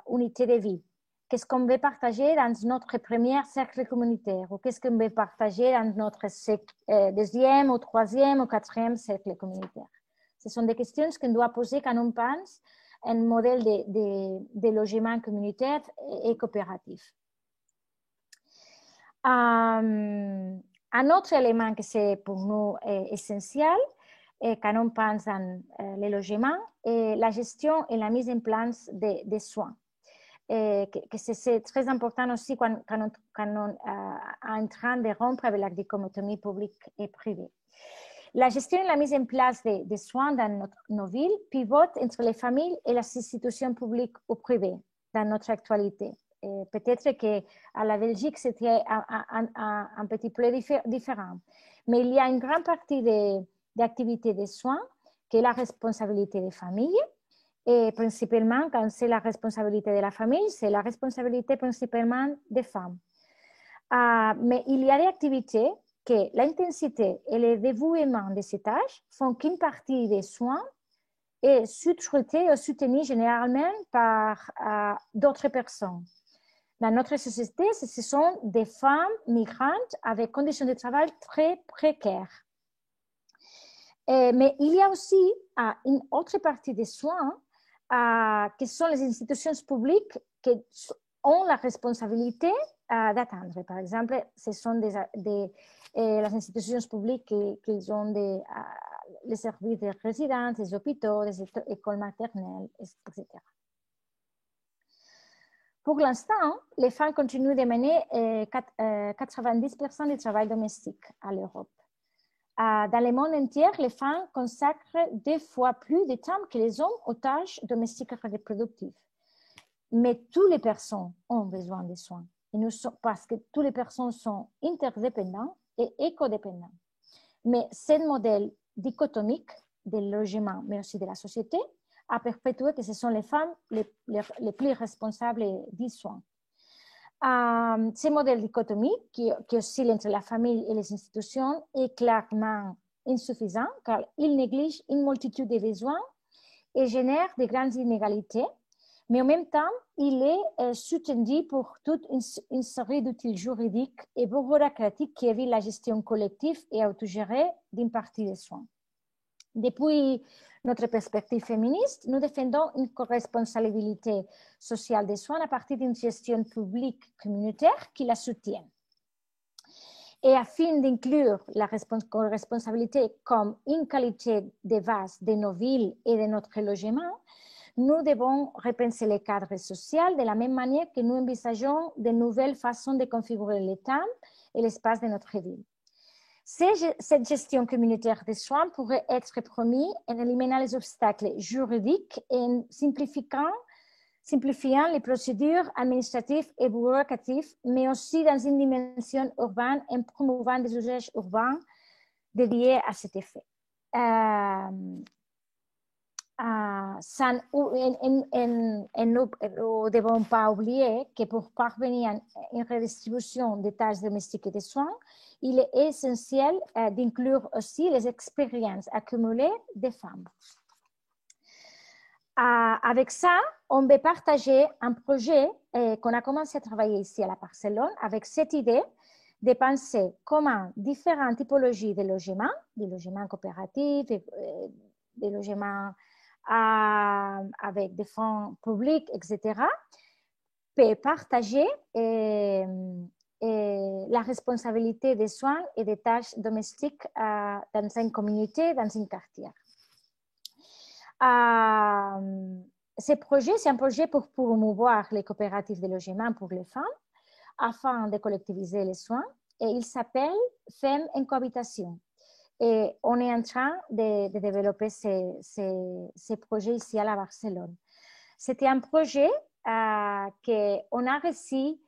unité de vie. Qu'est-ce qu'on veut partager dans notre premier cercle communautaire ou qu'est-ce qu'on veut partager dans notre deuxième ou troisième ou quatrième cercle communautaire. Ce sont des questions qu'on doit poser quand on pense un modèle de logement communautaire et coopératif. Un autre élément que c'est pour nous essentiel quand on pense dans les logements est la gestion et la mise en place des soins. Que c'est très important aussi quand on est en train de rompre avec la dichotomie publique et privée. La gestion et la mise en place des soins dans nos villes pivotent entre les familles et les institutions publiques ou privées dans notre actualité. Peut-être qu'à la Belgique, c'était un petit peu différent. Mais il y a une grande partie d'activités de soins qui est la responsabilité des familles. Et principalement, quand c'est la responsabilité de la famille, c'est la responsabilité principalement des femmes. Mais il y a des activités que l'intensité et le dévouement de ces tâches font qu'une partie des soins est sous-traité ou soutenu généralement par d'autres personnes. Dans notre société, ce sont des femmes migrantes avec conditions de travail très précaires. Mais il y a aussi une autre partie des soins qui sont les institutions publiques qui ont la responsabilité d'atteindre. Par exemple, ce sont les institutions publiques qui ont les services de résidence, les hôpitaux, les écoles maternelles, etc. Pour l'instant, les femmes continuent de mener 90% du travail domestique à l'Europe. Dans le monde entier, les femmes consacrent 2 fois plus de temps que les hommes aux tâches domestiques et reproductives. Mais toutes les personnes ont besoin de soins, parce que toutes les personnes sont interdépendantes et écodépendantes. Mais ce modèle dichotomique du logement, mais aussi de la société, a perpétué que ce sont les femmes les plus responsables des soins. Ce modèle dichotomique qui oscille entre la famille et les institutions est clairement insuffisant car il néglige une multitude de besoins et génère de grandes inégalités, mais en même temps, il est soutenu pour toute une série d'outils juridiques et bureaucratiques qui évitent la gestion collective et autogérée d'une partie des soins. Depuis notre perspective féministe, nous défendons une corresponsabilité sociale des soins à partir d'une gestion publique communautaire qui la soutient. Et afin d'inclure la responsabilité comme une qualité de base de nos villes et de notre logement, nous devons repenser le cadre social de la même manière que nous envisageons de nouvelles façons de configurer le temps et l'espace de notre ville. Cette gestion communautaire des soins pourrait être promise en éliminant les obstacles juridiques et en simplifiant les procédures administratives et bureaucratiques, mais aussi dans une dimension urbaine en promouvant des usages urbains dédiés à cet effet. Nous ne devons pas oublier que pour parvenir à une redistribution des tâches domestiques et des soins, il est essentiel d'inclure aussi les expériences accumulées des femmes. Avec ça, on veut partager un projet qu'on a commencé à travailler ici à la Barcelone avec cette idée de penser comment différentes typologies de logements coopératifs, des logements avec des fonds publics, etc., peut partager la responsabilité des soins et des tâches domestiques dans une communauté, dans un quartier. Ce projet, c'est un projet pour promouvoir les coopératives de logement pour les femmes afin de collectiviser les soins et il s'appelle Femmes en cohabitation. Et on est en train de développer ces projets ici à la Barcelone. C'était un projet qu'on a reçu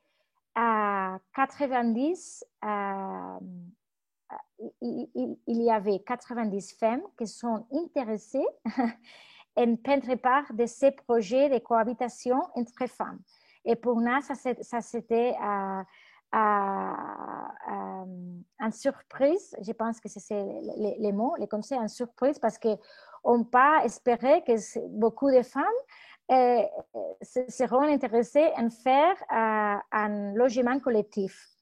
à 90, il y avait 90 femmes qui sont intéressées en prendre part de ces projets de cohabitation entre femmes. Et pour nous, ça c'était en surprise, je pense que c'est les mots, les conseils en surprise, parce qu'on ne peut pas espérer que beaucoup de femmes seront intéressées en faire un logement collectif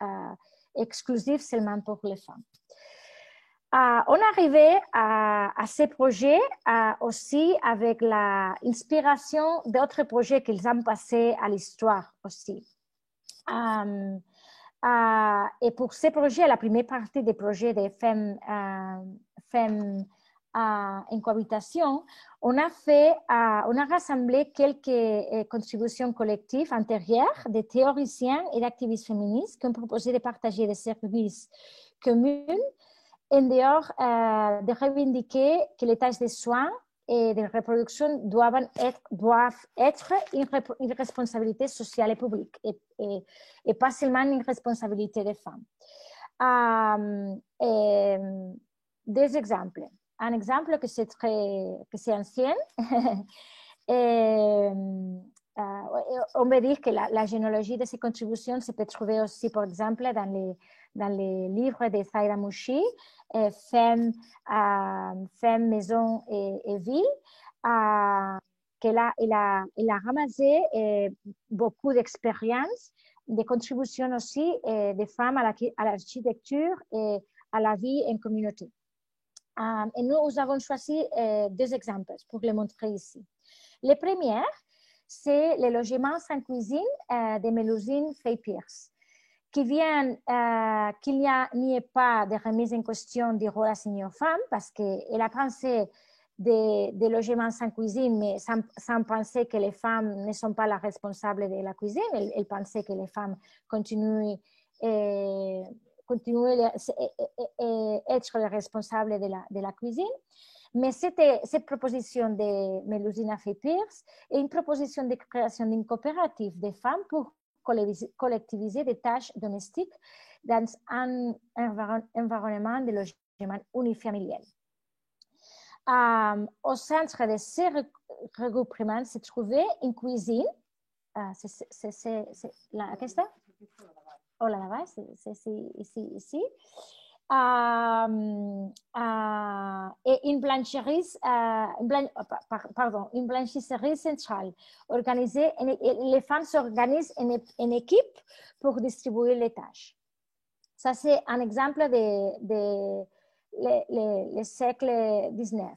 exclusif seulement pour les femmes. On est arrivé à ces projets aussi avec l'inspiration d'autres projets qu'ils ont passés à l'histoire aussi. Et pour ces projets, la première partie des projets des femmes en cohabitation, on a rassemblé quelques contributions collectives antérieures des théoriciens et d'activistes féministes qui ont proposé de partager des services communs en dehors de revendiquer que les tâches de soins et de reproduction doivent être une responsabilité sociale et publique et pas seulement une responsabilité des femmes. Des exemples. Un exemple que c'est ancien. On veut dire que la généalogie de ces contributions se peut trouver aussi, par exemple, dans les livres de Zaira Mouchi, Femmes, Maison et Ville, qu'elle a ramassé beaucoup d'expériences, des contributions aussi des femmes à l'architecture et à la vie en communauté. Et nous avons choisi deux exemples pour les montrer ici. Le premier, c'est le logement sans cuisine de Mélusine Fay-Pierce, qui vient qu'il n'y ait pas de remise en question du rôle assigné aux femmes, parce qu'elle a pensé des logements sans cuisine, mais sans penser que les femmes ne sont pas les responsables de la cuisine. Elle pensait que les femmes continuent être les responsables de la cuisine. Mais cette proposition de Mélusine Fay-Pierce est une proposition de création d'une coopérative de femmes pour collectiviser des tâches domestiques dans un environnement de logement unifamilial. Au centre de ce regroupement se trouvait une cuisine. C'est aquesta? O la de baix, ici. Et une blanchisserie centrale organisée. Les femmes s'organisent en équipe pour distribuer les tâches. Ça, c'est un exemple de le siècle XIX.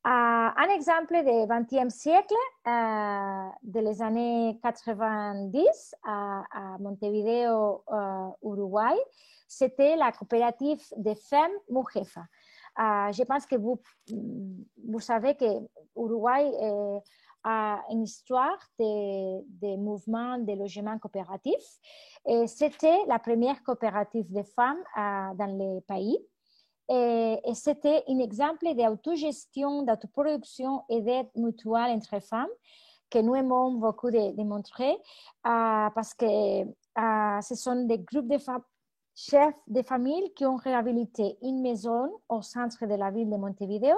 Un exemple du XXe siècle, de les années 90 à Montevideo, Uruguay, c'était la coopérative de femmes Mujefa. Je pense que vous savez que Uruguay a une histoire de mouvements de logement coopératif. Et c'était la première coopérative de femmes dans le pays. Et c'était un exemple d'autogestion, d'autoproduction et d'aide mutuelle entre femmes que nous aimons beaucoup de montrer parce que ce sont des groupes de femmes chefs de famille qui ont réhabilité une maison au centre de la ville de Montevideo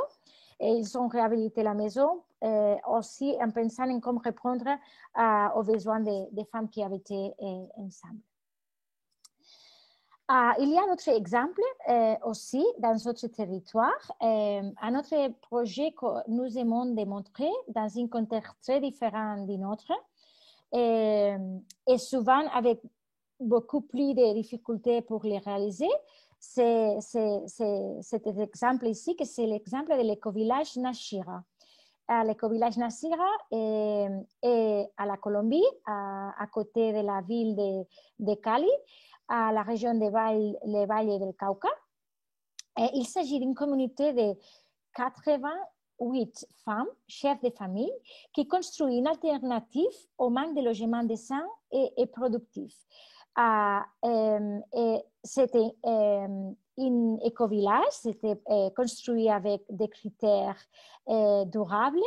et ils ont réhabilité la maison aussi en pensant en comment répondre aux besoins des femmes qui habitaient ensemble. Il y a un autre exemple aussi dans notre territoire, un autre projet que nous aimons démontrer dans un contexte très différent du nôtre et souvent avec beaucoup plus de difficultés pour les réaliser. C'est cet exemple ici, que c'est l'exemple de l'éco-village Nashira. L'éco-village Nashira est à la Colombie, à côté de la ville de Cali, à la région de les Valles del Cauca. Et il s'agit d'une communauté de 88 femmes, chefs de famille, qui construisent une alternative au manque de logements décents et productifs. C'était un éco-village, c'était construit avec des critères durables,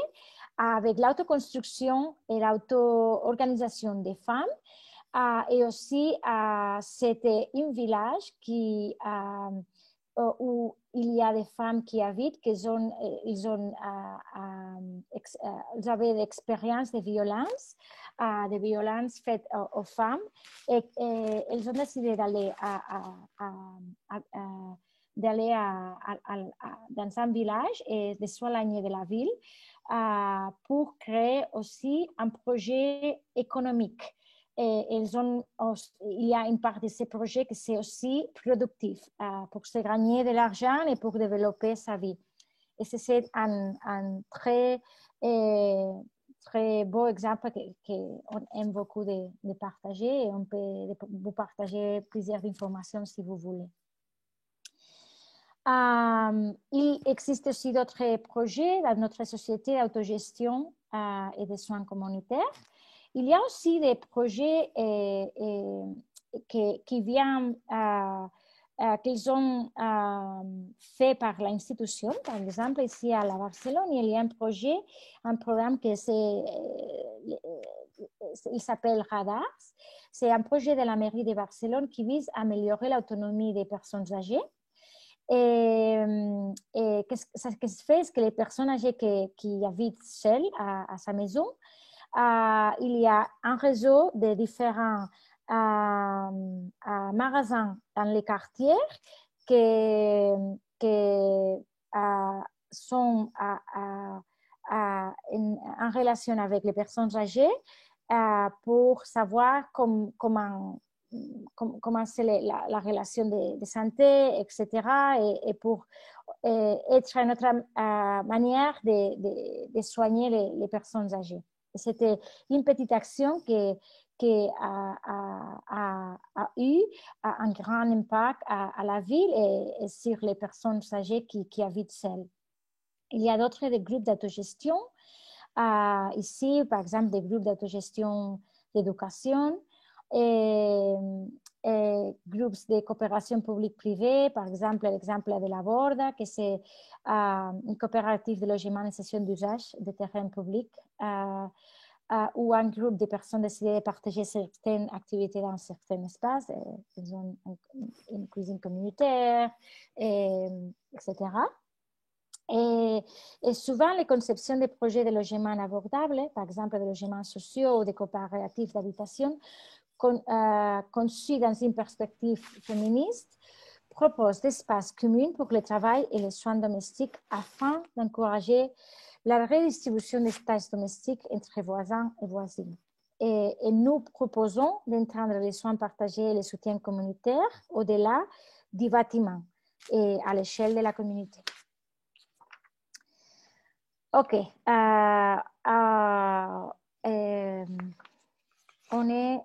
avec l'autoconstruction et l'auto-organisation des femmes. Et aussi, c'était un village où il y a des femmes qui habitent, ils avaient l'expérience de violences faites aux femmes et elles ont décidé d'aller dans un village et de s'éloigner de la ville pour créer aussi un projet économique. Et il y a une part de ces projets qui c'est aussi productif pour se gagner de l'argent et pour développer sa vie. Et c'est un très beau exemple qu'on aime beaucoup de partager et on peut vous partager plusieurs informations si vous voulez. Il existe aussi d'autres projets dans notre société d'autogestion et de soins communautaires. Il y a aussi des projets qui viennent, qu'ils ont fait par l'institution. Par exemple, ici à la Barcelone, il y a un programme qui il s'appelle Radars. C'est un projet de la mairie de Barcelone qui vise à améliorer l'autonomie des personnes âgées. Et ce qui se fait, c'est que les personnes âgées qui habitent seules à sa maison, il y a un réseau de différents magasins dans les quartiers qui sont en relation avec les personnes âgées pour savoir comment c'est la relation de santé, etc. Et pour être notre manière de soigner les personnes âgées. C'était une petite action qui a eu un grand impact à la ville et sur les personnes âgées qui habitent seules. Il y a d'autres groupes d'autogestion. Ici, par exemple, des groupes d'autogestion d'éducation et groupes de coopération publique-privée, par exemple, l'exemple de la Borda, que c'est une coopérative de logement en cession d'usage de terrains publics, ou un groupe de personnes décidées de partager certaines activités dans certains espaces. Ils ont une cuisine communautaire, etc. Et souvent, les conceptions des projets de logement abordables, par exemple des logements sociaux ou des coopératives d'habitation, conçus dans une perspective féministe, proposent des espaces communs pour le travail et les soins domestiques afin d'encourager la redistribution des tâches domestiques entre voisins et voisines. Et nous proposons d'entendre les soins partagés et les soutiens communautaires au-delà du bâtiment et à l'échelle de la communauté. Ok, on est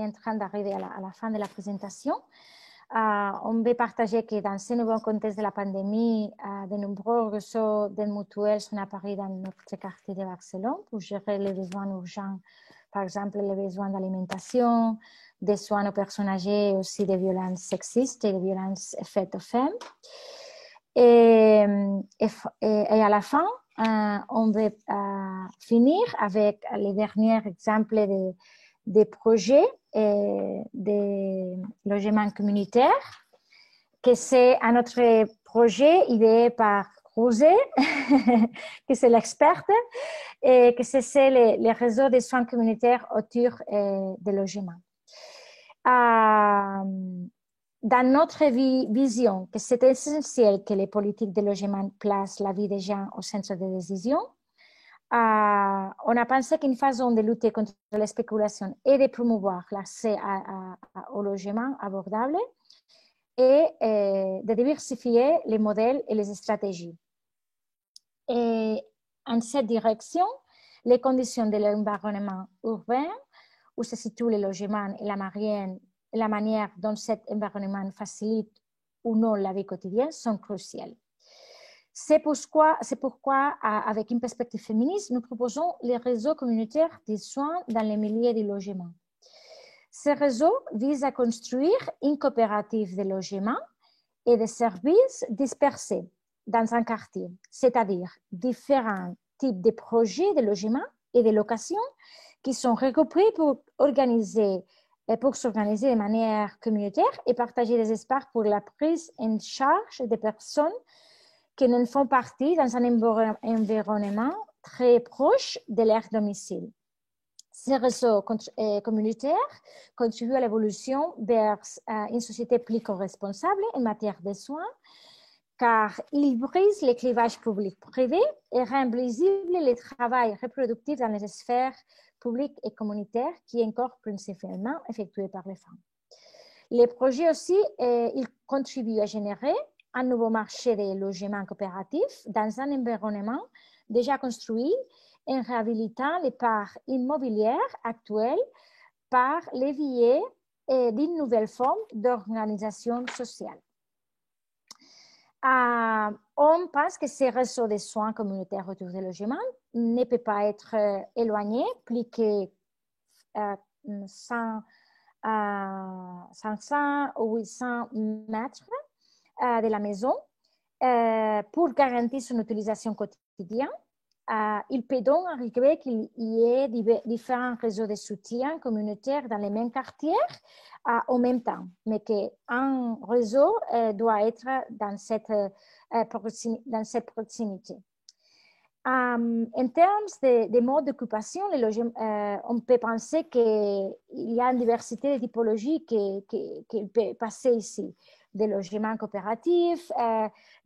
en train d'arriver à la fin de la présentation. On va partager que dans ce nouveau contexte de la pandémie, de nombreux réseaux d'aide mutuelle sont apparus dans notre quartier de Barcelone pour gérer les besoins urgents, par exemple les besoins d'alimentation, des soins aux personnes âgées et aussi des violences sexistes et des violences faites aux femmes. Et à la fin, on va finir avec les derniers exemples des projets de logement communautaire, que c'est un autre projet idéé par Rosé, que c'est l'experte, et que c'est les réseaux de soins communautaires autour des logements. Dans notre vision, que c'est essentiel que les politiques de logement placent la vie des gens au centre des décisions, on a pensé qu'une façon de lutter contre la spéculation et de promouvoir l'accès au logement abordable et de diversifier les modèles et les stratégies. Et en cette direction, les conditions de l'environnement urbain, où se situent les logements et la manière dont cet environnement facilite ou non la vie quotidienne sont cruciales. C'est pourquoi, avec une perspective féministe, nous proposons les réseaux communautaires de soins dans les milieux du logement. Ces réseaux visent à construire une coopérative de logement et de services dispersés dans un quartier, c'est-à-dire différents types de projets de logement et de location qui sont regroupés pour s'organiser de manière communautaire et partager des espaces pour la prise en charge des personnes qui ne font partie dans un environnement très proche de leur domicile. Ces réseaux communautaires contribuent à l'évolution vers une société plus co-responsable en matière de soins, car ils brisent les clivages public-privé et rendent visible le travail reproductif dans les sphères publiques et communautaires qui est encore principalement effectué par les femmes. Les projets aussi, ils contribuent à générer un nouveau marché de logement coopératif dans un environnement déjà construit en réhabilitant les parts immobilières actuelles par les biais d'une nouvelle forme d'organisation sociale. On pense que ces réseaux de soins communautaires autour du logement ne peuvent pas être éloignés plus que 500 ou 800 mètres de la maison pour garantir son utilisation quotidienne. Il peut donc arriver qu'il y ait différents réseaux de soutien communautaire dans les mêmes quartiers en même temps, mais qu'un réseau doit être dans cette proximité. En termes de mode d'occupation, on peut penser qu'il y a une diversité de typologies qui peut passer ici. Des logements coopératifs,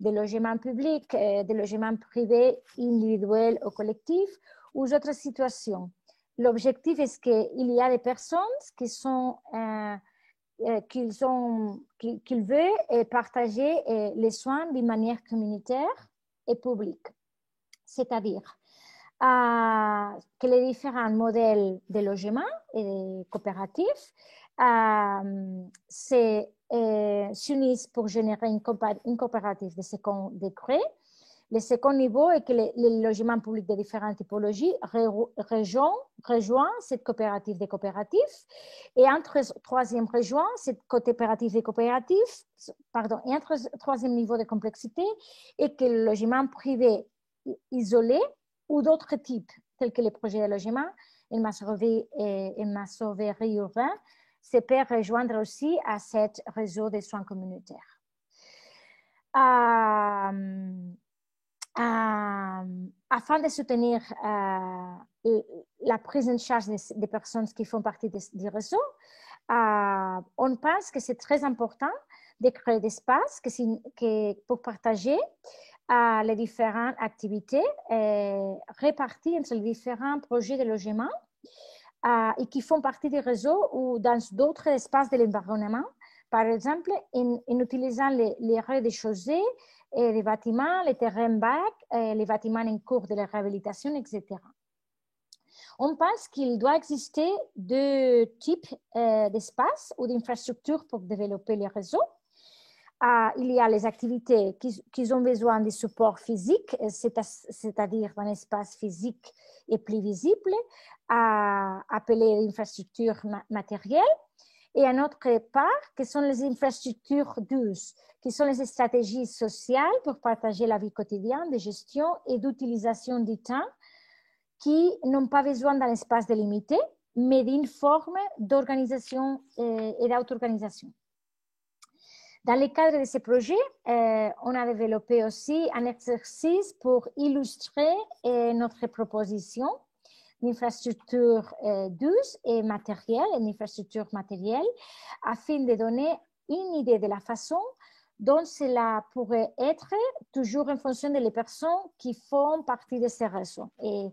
des logements publics, des logements privés, individuels ou collectifs, ou d'autres situations. L'objectif est qu'il y a des personnes qu'ils veulent partager les soins d'une manière communautaire et publique. C'est-à-dire que les différents modèles de logement et coopératifs s'unissent pour générer une coopérative de second degré. Le second niveau est que les logements publics de différentes typologies rejoignent cette coopérative des coopératifs. Et entre troisième rejoint cette coopérative des coopératifs, et entre troisième niveau de complexité est que le logement privé isolé ou d'autres types, tels que les projets de logement et massoverie urbain, se peut rejoindre aussi à ce réseau de soins communautaires. Afin de soutenir la prise en charge des personnes qui font partie du réseau, on pense que c'est très important de créer des espaces pour partager les différentes activités réparties entre les différents projets de logement et qui font partie du réseau ou dans d'autres espaces de l'environnement. Par exemple, en utilisant les rez-de-chaussée, les bâtiments, les terrains vagues, les bâtiments en cours de la réhabilitation, etc. On pense qu'il doit exister deux types d'espaces ou d'infrastructures pour développer les réseaux. Il y a les activités qui ont besoin de support physique, c'est-à-dire d'un espace physique et plus visible, appelé infrastructure matérielle. Et un autre part, qui sont les infrastructures douces, qui sont les stratégies sociales pour partager la vie quotidienne de gestion et d'utilisation du temps, qui n'ont pas besoin d'un espace délimité, mais d'une forme d'organisation et d'auto-organisation. Dans le cadre de ce projet, on a développé aussi un exercice pour illustrer notre proposition d'infrastructure douce et matérielle, une infrastructure matérielle, afin de donner une idée de la façon dont cela pourrait être, toujours en fonction des personnes qui font partie de ces réseaux. Et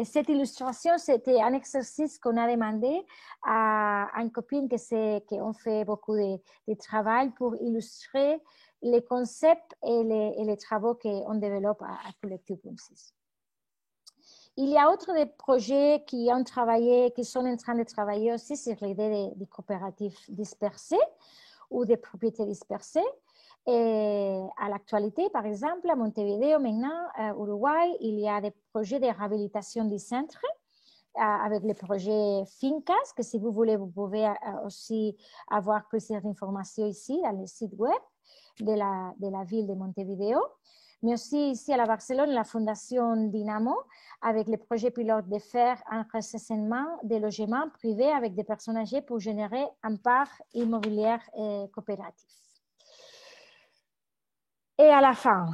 cette illustration, c'était un exercice qu'on a demandé à une copine qui ont fait beaucoup de travail pour illustrer les concepts et les travaux qu'on développe à Collectif Punsis. Il y a d'autres projets qui sont en train de travailler aussi sur l'idée des coopératives dispersées ou des propriétés dispersées. Et à l'actualité, par exemple, à Montevideo, maintenant, au Uruguay, il y a des projets de réhabilitation du centre avec le projet Fincas, que si vous voulez, vous pouvez aussi avoir plusieurs informations ici dans le site web de la ville de Montevideo. Mais aussi ici à la Barcelone, la Fondation Dynamo, avec le projet pilote de faire un recensement des logements privés avec des personnes âgées pour générer un parc immobilier coopératif. Et à la fin,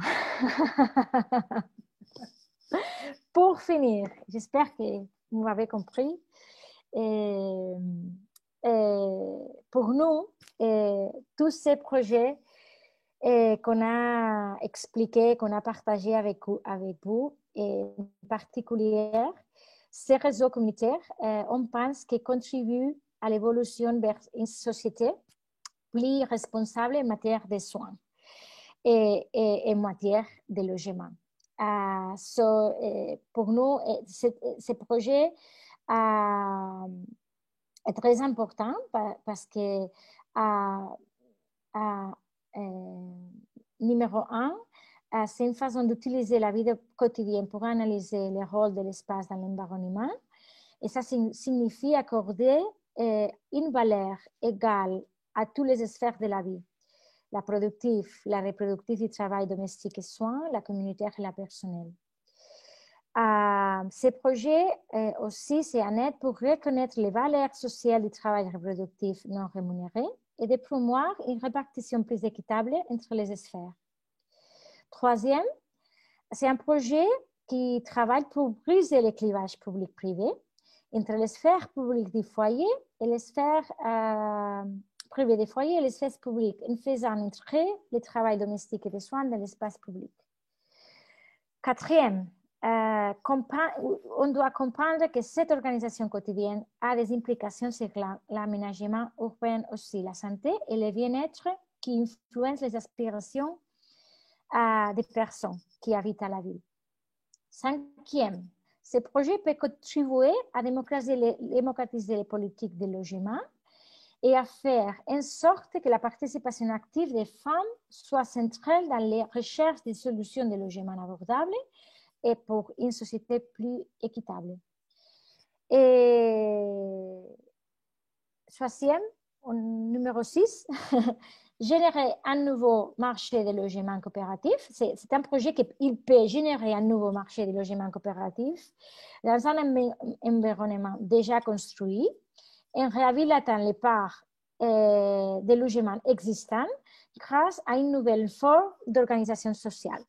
pour finir, j'espère que vous m'avez compris, pour nous, tous ces projets qu'on a expliqué, qu'on a partagé avec vous, et en particulier ces réseaux communautaires, on pense qu'ils contribuent à l'évolution vers une société plus responsable en matière de soins et en matière de logement. Pour nous, ce projet est très important parce que numéro un, c'est une façon d'utiliser la vie quotidienne pour analyser le rôle de l'espace dans l'environnement. Et ça signifie accorder une valeur égale à toutes les sphères de la vie. La productive, la reproductive du travail domestique et soins, la communautaire et la personnelle. Ces projets aussi, c'est un aide pour reconnaître les valeurs sociales du travail reproductif non rémunéré et de promouvoir une répartition plus équitable entre les sphères. Troisième, C'est un projet qui travaille pour briser le clivage public-privé entre les sphères publiques du foyer et les sphères privées du foyer et les sphères publiques, en faisant entrer le travail domestique et de soins dans l'espace public. Quatrième, on doit comprendre que cette organisation quotidienne a des implications sur l'aménagement urbain aussi, la santé et le bien-être qui influencent les aspirations des personnes qui habitent à la ville. Cinquième, ce projet peut contribuer à démocratiser les politiques de logement et à faire en sorte que la participation active des femmes soit centrale dans les recherches de solutions de logement abordables et pour une société plus équitable. Et troisième, numéro 6, générer un nouveau marché de logement coopératif. C'est un projet qui peut générer un nouveau marché de logement coopératif dans un environnement déjà construit, en réhabilitant les parts de logements existants grâce à une nouvelle forme d'organisation sociale.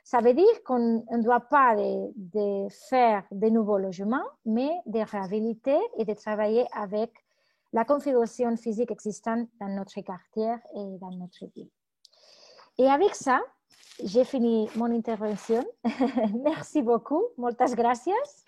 Ça veut dire qu'on ne doit pas de faire de nouveaux logements, mais de réhabiliter et de travailler avec la configuration physique existante dans notre quartier et dans notre ville. Et avec ça, j'ai fini mon intervention. Merci beaucoup. Moltes gràcies.